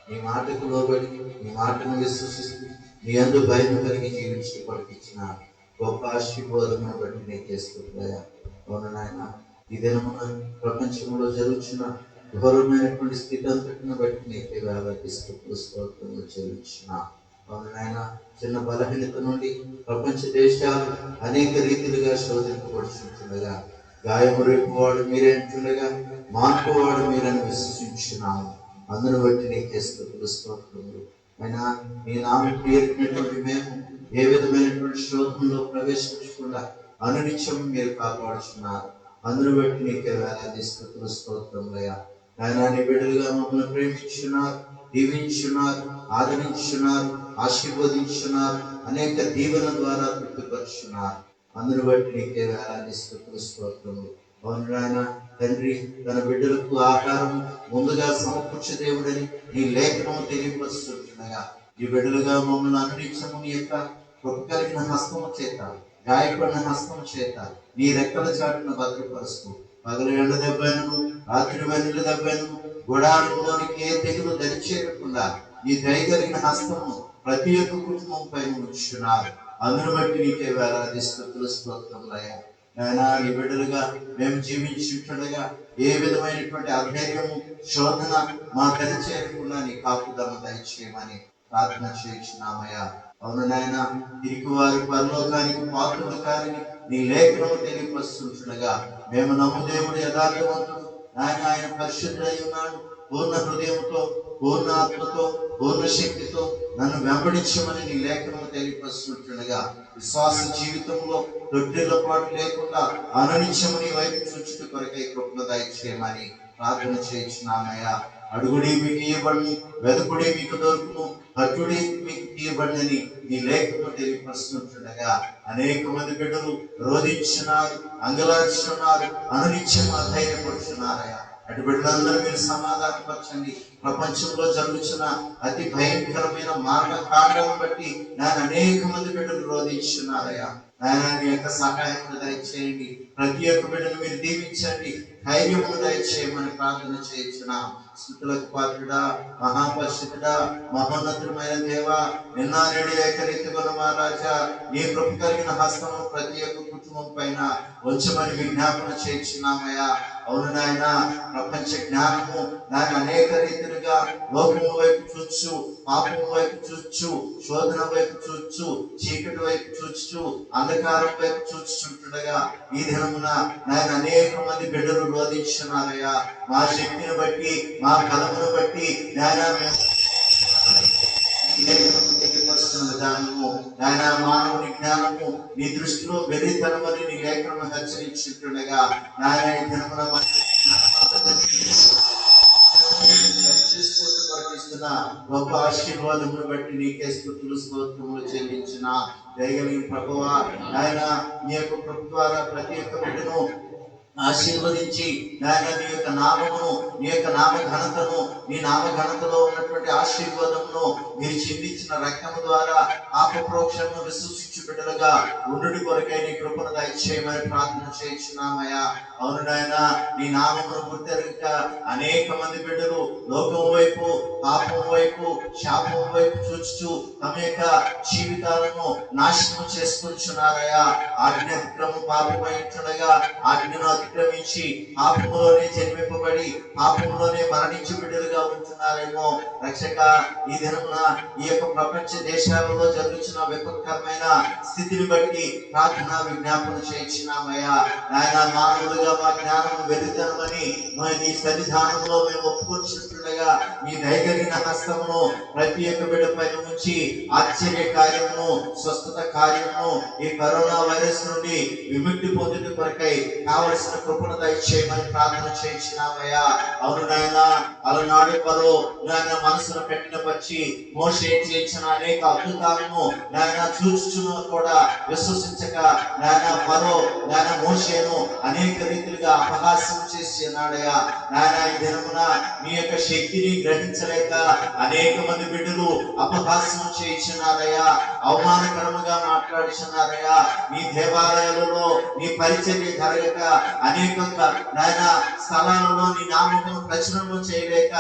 నీ మాటకు లోబడి నీ మాటను విశ్వసిస్తూ నీ అందు భయం కలిగి జీవించి పంపించిన గొప్ప ఆశీర్వాదమును బట్టి నీకే స్తుతులయ్యా. అవును నాయన, ఈ దినమున ప్రపంచంలో జరుగుతున్న ఘోరమైనటువంటి స్థితి అంతటిని బట్టి నీకే వేలాది స్తుతులు స్తోత్రములు చెల్లించున్నా. అవును నాయన, చిన్న బలహీనత నుండి ప్రపంచ దేశాలు అనేక రీతిలుగా శోధింపబడుతుండగా గాయము రేపువాడు మీరే అంటుండగా మార్పువాడు మీరని విశ్వసించున్నాము. అందును బట్టి నీకే స్తుతులు స్తోత్రములు. అయినా నీ నామం పేరుకున్నటువంటి మేము ఏ విధమైనటువంటి శోధంలో ప్రవేశించకుండా అనునిత్యం మీరు కాపాడుచున్నారు. అందును బట్టి నీకే వేలాది స్తుతులు స్తోత్రములయ్యా. ఆయన నీ బిడ్డలుగా మమ్మల్ని ప్రేమించున్నారు, దీవించున్నారు, ఆదరించున్నారు, ఆశీర్వదించున్నారు, అనేక దీవెన ద్వారా తృప్తిపరుచున్నారు. అందును బట్టి నీకే వేలాది స్తుతులు స్తోత్రములు. అవును నాయన తండ్రి, తన బిడ్డలకు ఆహారం ముందుగా సమకూర్చే దేవుడని నీ లేఖనము తెలియపరుస్తుండగా, ఈ బిడ్డలుగా మమ్మల్ని అనునిత్యము నీ యొక్క కృప కలిగిన హస్తము చేత, గాయపడిన హస్తము చేత నీ రెక్కల చాటున భద్రపరుస్తూ, పగలు ఎండ దెబ్బను రాత్రి వెన్నుల దెబ్బను గుడారంలోనికి ఏ తెగులు దరిచేయకుండా ఈ దయ కలిగిన హస్తము ప్రతి ఒక్క కుటుంబం పైన ఉంచుతున్నారు. అందును బట్టి నీకే వేలాది స్తుతులు స్తోత్రములయ్యా. నాయనా, ఈ బిడ్డలుగా మేము జీవించుండగా ఏ విధమైనటువంటి అధైర్యము శోధన మా దరిచేయకుండా నీ కాపుదలను దయచేయమని ప్రార్థన చేయించున్నామయ్యా. అవును నాయన, తిరిగి వారి పరలోకానికి పాత్రలు కానీ నీ లేఖనము తెలియపరుస్తుండగా మేము నమ్ముదేవుడు యథార్థవంతుడు నాయన, ఆయన పరిశుద్ధుడై ఉన్నాడు. పూర్ణ హృదయంతో, పూర్ణ ఆత్మతో, పూర్ణ శక్తితో నన్ను వెంబడించమని నీ లేఖనము తెలియపరుస్తుండగా విశ్వాస జీవితంలో దొడ్డిల్లపాటు లేకుండా అనునిత్యము నీ వైపు చూచుట కొరకై కృపను దయచేయమని ప్రార్థన చేయించున్నామయ్యా. అడుగుడి మీకు ఇవ్వబడును, వెదుకుడి మీకు దొరుకును, తట్టుడి మీకు తీయబడినని నీ లేఖను తెలియపరుస్తుండగా అనేక మంది బిడ్డలు రోధించున్నారు, అంగలార్చున్నారు, అనునిత్యం అధైర్యపరుచున్నారయ్యా. అటు బిడ్డలందరూ మీరు సమాధానపరచండి. ప్రపంచంలో జరుగుతున్న అతి భయంకరమైన మారణకాండను బట్టి నేను అనేక మంది బిడ్డలు రోధించున్నారయ్యా. ఆయన మీ యొక్క సహాయం దయచేయండి. ప్రతి ఒక్క బిడ్డను మీరు దీవించండి, ధైర్యము దయచేయమని ప్రార్థన చేయించున్నాం. స్తుతులకు పాత్రుడా, మహాపరిశుద్ధుడా, మహోన్నతుడమైన దేవా, నిన్న నేడు ఏకరీతిగా మహారాజా, నీ కృప కలిగిన హస్తము ప్రతి ఒక్క కుటుంబం పైన ఉంచమని విజ్ఞాపన చేయించున్నామయ్యా. అవును నాయన, ప్రపంచ జ్ఞానము దాన్ని అనేక రీతిలుగా లోకము వైపు చూచు, పాపము వైపు చూచు, శోధన వైపు చూచు, చీకటి వైపు చూచు, అంధకారం వైపు చూచుంటుండగా ఈ దినమున నాయన అనేక మంది బిడ్డలు రోధించున్నారయ్యా. మా శక్తిని బట్టి, మా బలమును బట్టి నాయన విధానము, నాయన మానవుని జ్ఞానము నీ దృష్టిలో వెర్రితనమని నీ లేఖనము హెచ్చరించుంటుండగా నాయన ఈ దినమున ప్రకటిస్తున్న గొప్ప ఆశీర్వాదమును బట్టి నీకే స్తుతులు స్తోత్రములు చెల్లించిన దయగలిగిన ప్రభువా, నాయన నీ యొక్క కృప ద్వారా ప్రతి ఒక్క బిడ్డను ఆశీర్వదించి నాయన నీ యొక్క నామమును, నీ యొక్క నామ ఘనతను, నీ నామ ఘనతలో ఉన్నటువంటి ఆశీర్వాదమును మీరు చిందించిన రక్తము ద్వారా ఆపప్రోక్షను విశ్వసించు బిడ్డలుగా ఉండుడి కొరకై నీ కృపను దయచేయమని ప్రార్థన చేయించున్నామయ్యా. అవును నాయన, నీ నామమును గుర్తెరగక అనేక మంది బిడ్డలు లోకం వైపు, పాపం వైపు, శాపం వైపు చూచుచు తమ యొక్క జీవితాలను నాశనం చేసుకుంటున్నారయ్యా. ఆజ్ఞ అతిక్రమం పాపమై ఉంటుండగా ఆజ్ఞను అతిక్రమించి పాపంలోనే జన్మింపబడి పాపంలోనే మరణించి బిడ్డలుగా ఉంటున్నారేమో. రక్షక, ఈ దినమున ఈ యొక్క ప్రపంచ దేశాలలో జరుగుతున్న విపత్కరమైన స్థితిని బట్టి ప్రార్థన విజ్ఞాపన చేయించినామయ్యా. నాయన, మానవులుగా మా జ్ఞానం వెలుగుతామని నీ సన్నిధానంలో మేము ఒప్పుకొచ్చుంటుండగా నీ దయగలిగిన హస్తమును ప్రతి ఒక్క బిడ్డ పైన ఉంచి ఆశ్చర్య కార్యమును, స్వస్థత కార్యమును, ఈ కరోనా వైరస్ నుండి విముక్తి పొందుట కొరకై కావలసిన కృపను దయచేయమని ప్రార్థన చేయించినామయ్యా. అవును నాయన, అలనాడు పరో నాయన మనసును పెట్టిన పచ్చి మోషే చేయించిన అనేక అద్భుతాలను నాయన చూచుచును కూడా విశ్వసించక నాయన పరో నాయన మోషేను అనేక రీతిలుగా అపహాస్యం చేసి అన్నాడయ్యా. నాయన, ఈ దినమున నీ యొక్క శక్తిని గ్రహించలేక అనేక మంది బిడ్డలు అపహాస్యం చేయించున్నారయ్యా, అవమానకరముగా మాట్లాడుచున్నారయ్యా. నీ దేవాలయాలలో నీ పరిచర్య జరగక అనేక నాయన స్థలాలలో నీ నామమును ప్రచురణ చేయలేక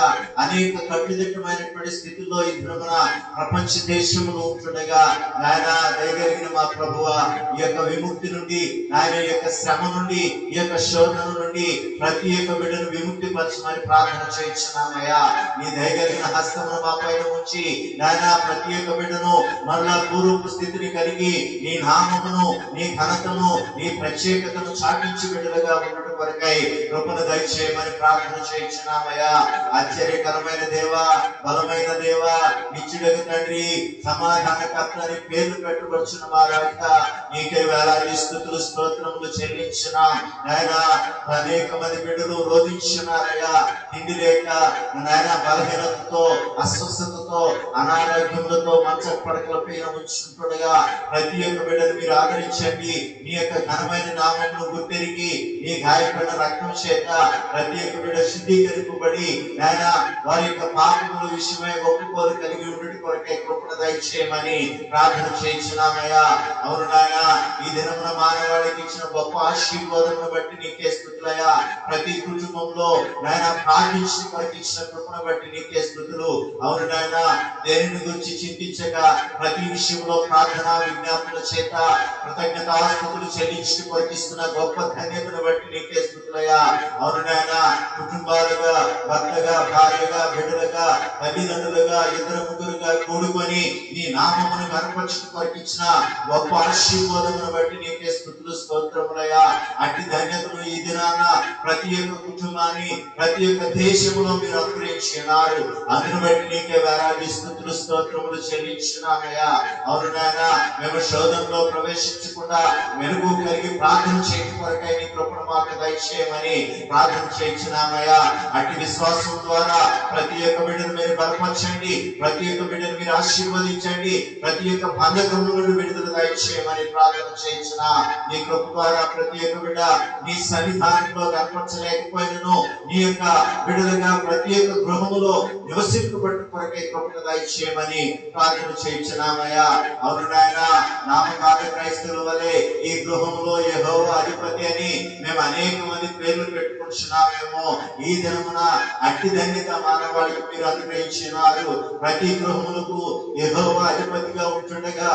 అనేక కట్టుదిట్టమైనటువంటి స్థితిలో ఈ దినమున ప్రపంచ దేశములు ఉంటుండగా నాయన దయగలిగిన మా ప్రభువ, ఈ యొక్క విముక్తి నుండి, నాయన ఈ యొక్క శ్రమ నుండి, ఈ యొక్క శోధన నుండి ప్రతి ఒక్క బిడ్డను విముక్తి పరచమని ప్రార్థన చేయించున్నామయ్యా. నీ దయగలిగిన హస్తమును మా పైన ఉంచి నాయన ప్రతి ఒక్క బిడ్డను మరలా పూర్వపు స్థితిని కలిగి నీ నామమును, నీ ఘనతను, నీ ప్రత్యేకతను చాటించి బిడ్డలుగా ఉండటం కొరకై కృపను దయచేయమని ప్రార్థన చేయించున్నామయ్యా. ఆశ్చర్యకరమైన దేవా, బలమైన దేవా, నిత్యుడగు తండ్రి, సమాధానకర్త అని పేర్లు పెట్టుకొచ్చిన మా రాజా, నీ నీకే వేలాది స్తుతులు స్తోత్రములు చెల్లించిన నాయన అనేక మంది బిడ్డలు రోధించున్నారయ్యా. తిండి లేక నాయన బలహీనతతో, అస్వస్థతతో, అనారోగ్యములతో మంచ పడకల పైన ఉంచుంటుండగా ప్రతి ఒక్క బిడ్డను మీరు ఆదరించండి. నీ యొక్క ఘనమైన నామమును గుర్తెరిగి నీ గాయపడిన రక్తం చేత ప్రతి ఒక్క బిడ్డ శుద్ధీకరింపబడి నాయన వారి యొక్క పాపముల విషయమై ఒప్పుకోలు కలిగి ఉండటి కొరకే కృపణ దయచేయమని ప్రార్థన చేయించున్నామయ్యా. అవును నాయన, ఈ దినమున మానవాళికి ఇచ్చిన గొప్ప ఆశీర్వాదమును బట్టి నీకే స్తుతులయ్యా. ప్రతి కుటుంబంలో నాయన ప్రార్థించిన కొరకు ఇచ్చిన కృపణ బట్టి నీకే స్తుతులు. అవును నాయన, దేనిని గురించి చింతించక ప్రతి విషయంలో ప్రార్థన విజ్ఞాపనల చేత కృతజ్ఞతాస్తుతులు చెల్లించిన కొరకు ఇస్తున్న గొప్ప ధన్యతను బట్టి నీకే స్తుతులయ్యా. అవును నాయన, కుటుంబాలుగా, భర్తగా, భార్యగా, బిడ్డలుగా, తల్లిదండ్రులుగా, ఇద్దరు ముగ్గురుగా కూడుకొని నీ నామమును కనపరచుట కొరకు ఇచ్చిన గొప్ప ఆశీర్వాదమును బట్టి నీకే స్తుతులు స్తోత్రములయ్యా. అట్టి ధన్యతను ఈ దినాన ప్రతి ఒక్క కుటుంబాన్ని, ప్రతి ఒక్క దేశంలో మీరు అనుగ్రహించినారు. అందును బట్టి నీకే వేలాది స్తుతులు స్తోత్రములు చెల్లించున్నామయ్యా. అవును నాయన, మేము శోధనలో ప్రవేశించకుండా మెరుగు కలిగి ప్రార్థన చేయడం కొరకై నీ కృపను మాకు దయచేయమని ప్రార్థన చేయించున్నామయ్యా. అట్టి విశ్వాసం ద్వారా ప్రతి ఒక్క బిడ్డను మీరు బలపరచండి, ప్రతి ఒక్క బిడ్డను మీరు ఆశీర్వదించండి, ప్రతి ఒక్క బంధకముల నుండి విడుదల దయచేయమని ప్రార్థన చేయించిన నీ కృప ద్వారా ప్రతి ఒక్క బిడ్డ నీ సన్నిధానంలో కనపరచలేకపోయినను నీ యొక్క బిడ్డలుగా ప్రతి ఒక్క గృహములో నివసింపబడి కొరకై కృపను దయచేయమని ప్రార్థన చేయించున్నామయ్యా. అవును నాయన, నామకాల క్రైస్తవుల వలె ఈ గృహంలో యెహోవా అధిపతి అని మేము అనేక మంది పేర్లు పెట్టుకుంటున్నామేమో. ఈ దినమున అట్టి ధన్యత మానవాళికి మీరు అనుగ్రహించినారు. ప్రతి గృహములకు యెహోవా అధిపతిగా ఉంటుండగా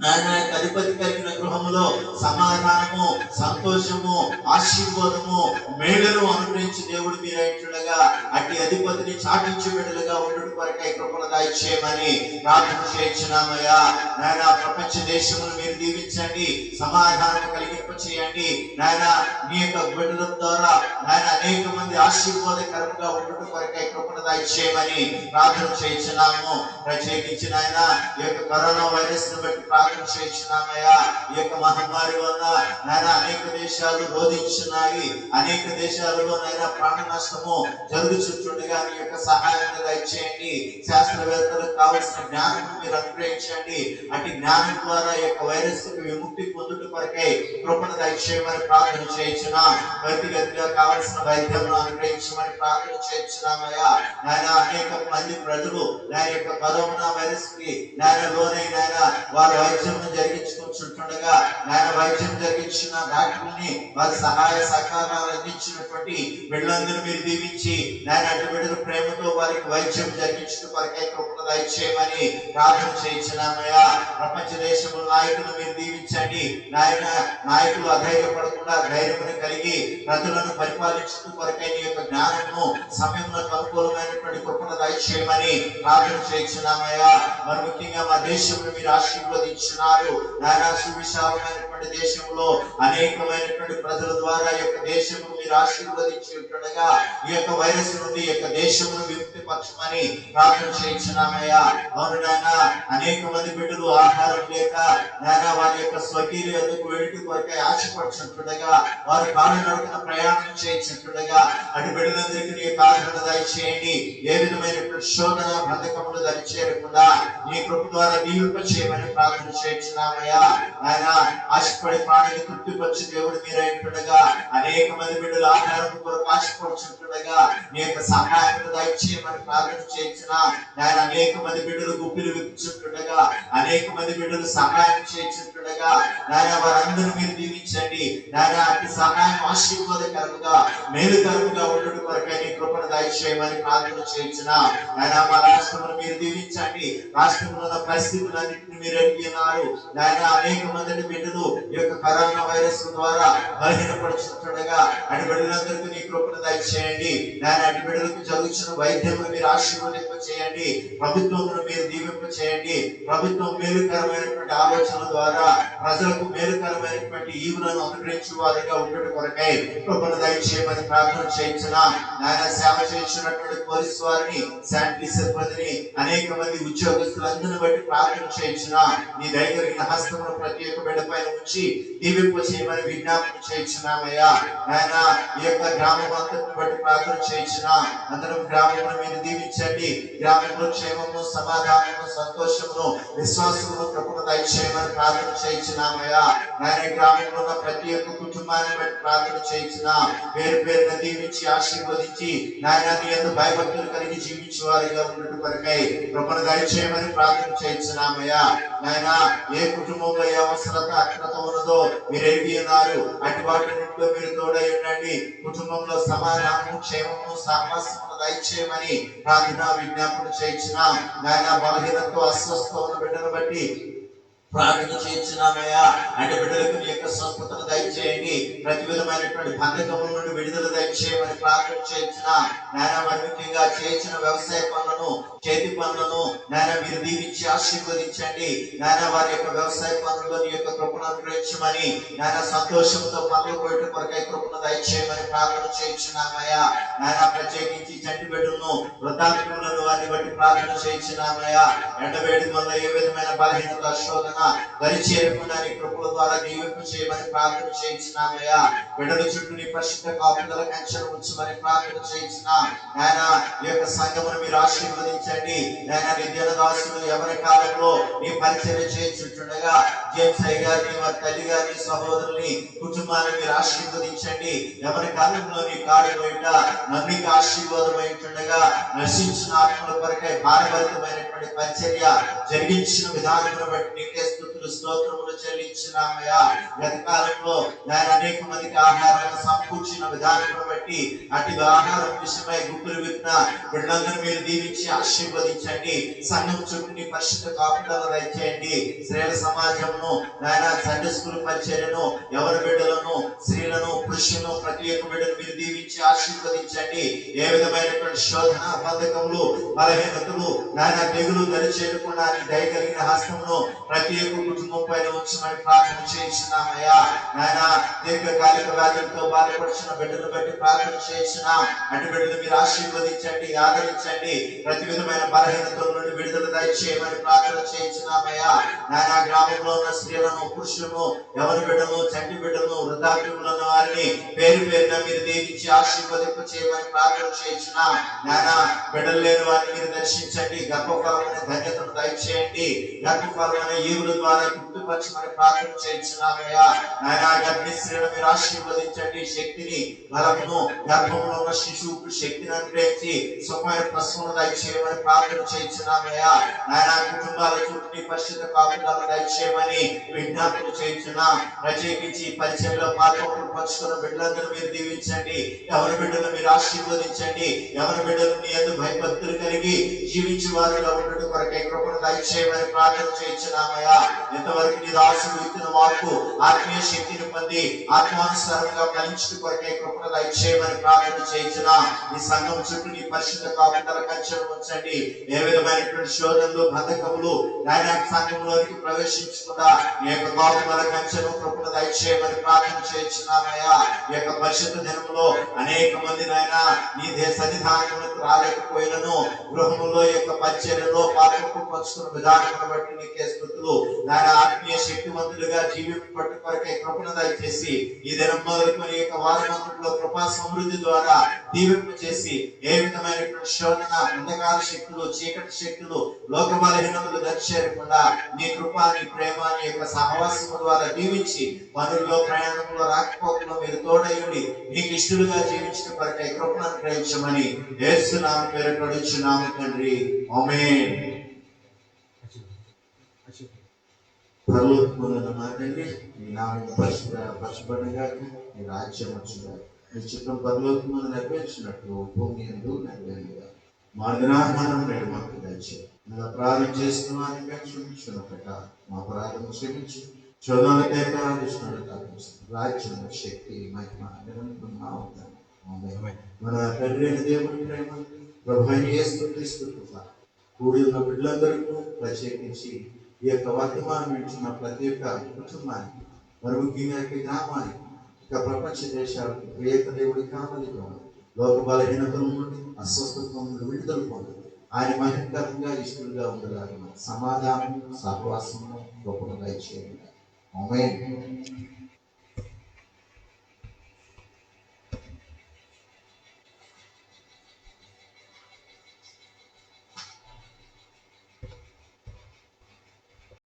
నాయన అధిపతి కలిగిన గృహములో సమాధానము, సంతోషము, ఆశీర్వాదము, మేలును అనుగ్రహించి దేవుడు మీరు అయినట్లుగా అట్టి అధిపతిని చాటించి బిడ్డలుగా ఉండడం కొరకై కృపణ దయచేయమని ప్రార్థన చేయించున్నామయ్యా. నాయన, ప్రపంచ దేశమును మీరు దీవించండి, సమాధానం కలిగింప చేయండి. నాయన, మీ యొక్క బిడ్డల ద్వారా నాయన అనేక మంది ఆశీర్వాదకరంగా ఉండడం కొరకై కృపణ దయచేయమని ప్రార్థన చేయించున్నాము. ప్రత్యేకించి నాయన ఈ యొక్క కరోనా వైరస్ ను బట్టి ప్రార్థన చేయించున్నామయ్యా. ఈ యొక్క మహమ్మారి వల్ల నాయన అనేక దేశాలు రోధించున్నాయి. అనేక దేశాలలో నాయన ప్రాణ నష్టము జరుగుతుండగా నీ యొక్క సహాయాన్ని దయచేయండి. శాస్త్రవేత్తలకు కావలసిన జ్ఞానం మీరు అనుగ్రహించండి. అటు జ్ఞానం ద్వారా ఈ యొక్క వైరస్ విముక్తి పొందుట కొరకై కృపణ దయచేయమని ప్రార్థన చేయించున్నా. వ్యక్తిగతంగా కావలసిన వైద్యం అనుగ్రహించమని ప్రార్థన చేయించున్నామయ్యా. నాయన, అనేక మంది ప్రజలు నా యొక్క కరోనా వైరస్ కి నాయన లోనై నాయన వారు వైద్యం జరిగించుకుంటుండగా నాయన వైద్యం జరిగించిన డాక్టర్ని వారి సహాయ సహకారాలు అందించినటువంటి బిడ్డలందరూ మీరు దీవించి నాయన అటు బిడ్డలు ప్రేమతో వారికి వైద్యం జరిగించడం కొరకై కృపణ దయచేయమని ప్రార్థన చేయించున్నామయ్యా. ప్రపంచ దేశంలో నాయకులు మీరు దీవించండి. నాయన, నాయకులు అధైర్యపడకుండా ధైర్యమును కలిగి ప్రజలను పరిపాలించడం కొరకై నీ యొక్క జ్ఞానము, సమయములకు అనుకూలమైనటువంటి కృపణ దయచేయమని ప్రార్థన చేయించున్నామయ్యా. మరి ముఖ్యంగా మా దేశంలో మీరు ఆశీర్వదించున్నారు. నాయన, సువిశాలమైనటువంటి దేశంలో అనేకమైనటువంటి ప్రజల ద్వారా ఈ యొక్క దేశము మీరు ఆశీర్వదించి ఉంటుండగా ఈ యొక్క వైరస్ నుండి ఈ యొక్క దేశమును విముక్తి పరచమని ప్రార్థన చేయించున్నామయ్యా. అవును నాయన, అనేక మంది బిడ్డలు ఆహారం లేక నాయన వారి యొక్క స్వకీయ ఎందుకు వెళ్ళి కొరకై ఆశపడుచుంటుండగా వారు కాళ్ళు నడుకున్న ప్రయాణం చేయించుంటుండగా అటు బిడ్డలందరికీ నీ యొక్క ఆదరణ దయచేయండి. ఏ విధమైనటువంటి శోధన బంధకములు దయచేయకుండా నీ కృప ద్వారా దీవింప చేయమని ప్రార్థన చేయించున్నామయ్యా. ఆయన ఆశపడి ప్రాణిని తృప్తిపరిచి దేవుడు మీరైంటుండగా అనేక మంది బిడ్డలు ఆహారం కొరకు ఆశపడుచుంటుండగా నీ యొక్క సహాయం దయచేయమని ప్రార్థన చేయించిన ఆయన అనేక మంది బిడ్డలు గుప్పిలు విప్పుచుంటుండగా అనేక మంది బిడ్డలు సహాయం చేయించుంటుండగా నాయన వారందరూ మీరు దీవించండి. నాయన అతి సహాయం ఆశీర్వాదకరంగా మేలుకరంగా ఉండడం కొరకై నీ కృపను దయచేయమని ప్రార్థన చేయించిన నాయన మా రాష్ట్రమును మీరు దీవించండి. రాష్ట్రంలో ఉన్న పరిస్థితులన్నింటినీ మీరు అడిగినారు. నాయన అనేక మంది బిడ్డలు ఈ యొక్క కరోనా వైరస్ ద్వారా బలహీనపడుతుండగా అటు బిడ్డలందరికీ నీ కృపను దయచేయండి. నాయన అటు బిడ్డలకు జరుగుతున్న వైద్యమును మీరు ఆశీర్వదింప చేయండి. ప్రభుత్వమును మీరు దీవింప చేయండి. ప్రభుత్వం మేలుకరమైనటువంటి ఆలోచనల ద్వారా ప్రజలకు మేలుకరమైనటువంటి ఈవులను అనుగ్రహించే వారిగా ఉండడం కొరకై కృపను దయచేయమని ప్రార్థన చేయించిన నాయన సేవ చేయించినటువంటి పోలీసు వారిని, శానిటరీ సిబ్బందిని, అనేక మంది ఉద్యోగస్తులందరిని బట్టి ప్రార్థన చేయించిన చేయించిన నీ దయగలిగిన హస్తమును ప్రతి ఒక్క బిడ్డ పైన ఉంచి దీవింపు చేయమని విజ్ఞాపన చేయించున్నామయ్యా. ఆయన ఈ యొక్క గ్రామం అంతటిని బట్టి ప్రార్థన చేయించిన అందరం గ్రామంలో మీరు దీవించండి. గ్రామంలో క్షేమము, సమాధానము, సంతోషమును, విశ్వాసమును, కృపను దయచేయమని ప్రార్థన చేయించున్నామయ్యా. ఆయన గ్రామంలో ఉన్న ప్రతి ఒక్క కుటుంబాన్ని బట్టి ప్రార్థన చేయించిన పేరు పేరున దీవించి ఆశీర్వదించి నాయన నీ యందు భయభక్తులు కలిగి జీవించే వారిగా ఉన్నట్టు కొరకై కృపను దయచేయమని ప్రార్థన చేయించున్నామయ్యా. నాయన ఏ కుటుంబంలో ఏ అవసరత అక్రత ఉన్నదో మీరు ఎరిగి ఉన్నారు. అటు వాటిలో మీరు తోడై ఉండండి. కుటుంబంలో సమాధానము, క్షేమము, సాహసమును దయచేయమని ప్రార్థన విజ్ఞాపన చేయించిన నాయన బలహీనతో అస్వస్థ ఉన్న బిడ్డను బట్టి ప్రార్థన చేయించున్నామయ్యా. అంటే బిడ్డలకు నీ యొక్క స్వస్థతను దయచేయండి. ప్రతి విధమైనటువంటి బంధకముల నుండి విడుదల దయచేయమని ప్రార్థన చేయించిన నాయన మరి ముఖ్యంగా చేయించిన వ్యవసాయ పనులను, చేతి పనులను నాయన మీరు దీవించి ఆశీర్వదించండి. నాయన వారి యొక్క వ్యవసాయ పనుల్లో నీ యొక్క కృపను అనుగ్రహించమని నాయన సంతోషంతో పనులు కొట్టు కొరకై కృపను దయచేయమని ప్రార్థన చేయించున్నామయ్యా. నాయన ప్రత్యేకించి చంటి బిడ్డలను, వృద్ధాప్యములను వారిని బట్టి ప్రార్థన చేయించున్నామయ్యా. ఎండవేడి వల్ల ఏ విధమైన బలహీనత, శోధన దరిచేరకుండా నీ కృపల ద్వారా దీవింపు చేయమని ప్రార్థన చేయించున్నామయ్యా. బిడ్డల చుట్టూ నీ పరిశుద్ధ కాపుదల కంచెను ఉంచమని ప్రార్థన చేయించిన ఆయన ఈ యొక్క సంఘమును మీరు ఆశీర్వదించండి. ఆయన నీ దినదాసులు ఎవరి కాలంలో నీ పరిచర్య చేయించుండగా జేమ్స్ అయ్య గారిని, వారి తల్లి గారిని, సహోదరుని, కుటుంబాన్ని మీరు ఆశీర్వదించండి. ఎవరి కాలంలో నీ కాడు బయట నమ్మిక ఆశీర్వాదం అయింటుండగా నశించిన ఆత్మల కొరకై భారభరితమైనటువంటి పరిచర్య జరిగించిన విధానమును బట్టి నీకే స్తుతులు, స్తోత్రములు చెల్లించున్నామయ్యా. గత కాలంలో నేను అనేక మందికి ఆహారాన్ని సమకూర్చిన విధానమును బట్టి అటు ఆహారం విషయమై గుప్పులు విప్పిన బిడ్డలందరూ మీరు దీవించి ఆశీర్వదించండి. సంఘం చుట్టూ నీ పరిశుద్ధ కాపుదల దయచేయండి. స్త్రీల సమాజమును నాయన సండే స్కూల్ పరిచర్యను, ఎవరి బిడ్డలను, స్త్రీలను, పురుషులను ప్రతి ఒక్క బిడ్డను మీరు దీవించి ఆశీర్వదించండి. ఏ విధమైనటువంటి శోధన, బంధకములు, బలహీనతలు నాయన తెగులు దరిచేయకుండా నీ దయ కలిగిన హస్తమును ప్రతి ఒక్క కుటుంబం పైన ఉంచమని ప్రార్థన చేయించున్నామయ్యా. నాయన దీర్ఘకాలిక వ్యాధులతో బాధపడుతున్న బిడ్డను బట్టి ప్రార్థన చేయించిన అటు బిడ్డలు మీరు ఆశీర్వదించండి, ఆదరించండి. ప్రతి విధమైన బలహీనతల నుండి విడుదల దయచేయమని ప్రార్థన చేయించున్నామయ్యా. నాయన గ్రామంలో ఉన్న స్త్రీలను, పురుషులను, ఎవరి బిడ్డలు, చంటి బిడ్డలను, వృద్ధాప్యములను వారిని పేరు పేరున మీరు దీవించి ఆశీర్వదింప చేయమని ప్రార్థన చేయించిన నాయన బిడ్డలు లేని వారిని మీరు దర్శించండి. గర్భఫలమైన ధన్యతను దయచేయండి. గర్భఫలమైన ఈవుల ద్వారా గుర్తుపరచమని ప్రార్థన చేయించున్నామయ్యా. నాయన గర్భిణీ స్త్రీలను మీరు ఆశీర్వదించండి. శక్తిని, బలమును, గర్భంలో ఉన్న శిశువుకు శక్తిని అనుగ్రహించి సుఖమైన ప్రసవమును దయచేయమని ప్రార్థన చేయించున్నామయ్యా. నాయన కుటుంబాల చుట్టూ పరిశుద్ధ కాపుదల దయచేయమని విజ్ఞాపన చేయించున్నా. ప్రత్యేకించి పరిచయంలో పాత్రలు పంచుకున్న బిడ్డలందరూ మీరు దీవించండి. ఎవరి బిడ్డలు మీరు ఆశీర్వదించండి. ఎవరి బిడ్డలు మీ యందు భయభక్తులు కలిగి జీవించే వారిలో ఉండటం కొరకై కృపను దయచేయమని ప్రార్థన చేయించున్నామయ్యా. ఎంతవరకు నీ దాసుడు ఇచ్చిన వాకు ఆత్మీయ శక్తిని పొంది ఆత్మానుసారంగా ఫలించడం కొరకై కృపను దయచేయమని ప్రార్థన చేయించిన ఈ సంఘం చుట్టూ నీ పరిశుద్ధ కాపుదల కంచెను ఉంచండి. ఏ విధమైనటువంటి శోధనలు, బంధకములు నాయన సంఘంలోనికి ప్రవేశించకుండా ఈ యొక్క కాపుదల కంచెను కృపను దయచేయమని ప్రార్థన చేయించున్నామయ్యా. ఈ యొక్క పరిశుద్ధ దినములో అనేక మంది నాయన నీ సన్నిధానములకు రాలేకపోయినను గృహములో యొక్క పరిచర్యలో పాత్రకు పంచుకున్న విధానమును బట్టి నీకే స్తుతులు. నాయన ఆత్మీయ శక్తివంతులుగా జీవింపట్టు కొరకై కృపను దయచేసి ఈ దినం మొదలుకొని ఈ యొక్క వారమంతట్లో కృపా సమృద్ధి ద్వారా దీవింప చేసి ఏ విధమైనటువంటి శోధన, అంధకార శక్తులు, చీకటి శక్తులు, లోక బలహీనతలు దర్శేరకుండా నీ కృప, నీ ప్రేమ, నీ యొక్క సహవాసము ద్వారా దీవించి పనుల్లో, ప్రయాణంలో, రాకపోకలో మీరు తోడయుడి నీకు ఇష్టలుగా జీవించిన కొరకై కృపను అనుగ్రహించమని యేసు నామమున పేరిట అడుగుచున్నాము తండ్రి. ఆమేన్. పరలోకమందున్న మా తండ్రి, నీ నామము పరిశుద్ధపరచబడుగా, నీ రాజ్యం వచ్చుగా, నీ చిత్తం పరలోకమందు నెరవేర్చినట్లు భూమి యందు నెరవేరుగా. మా దినాహారం నేడు మాకు దయచేయండి. మేము అపరాధం చేస్తున్న వారిని క్షమించున్నట్ట మా అపరాధము క్షమించు. చోదనకై ప్రార్థిస్తున్నాడు తప్పిస్తుంది. రాజ్యం, శక్తి, మహిమ నిరంతరంగా ఉంటాయి. మన తండ్రి అయిన దేవుని ప్రేమ, ప్రభువైన యేసుక్రీస్తు కృప కూడి ఉన్న బిడ్డలందరికీ ప్రత్యేకించి ఈ యొక్క వర్తమానం ఇచ్చిన ప్రతి ఒక్క కుటుంబానికి, మరి ముఖ్యంగా గ్రామానికి, ఇక ప్రపంచ దేశాలకు ప్రియక దేవుడి కామలిగా లోక బలహీనతల నుండి, అస్వస్థత నుండి విడుదల పొంది ఆయన మహిమకరంగా ఇష్టలుగా ఉండలాగా సమాధానం సహవాసము గొప్పగా చేయండి. ఆమేన్.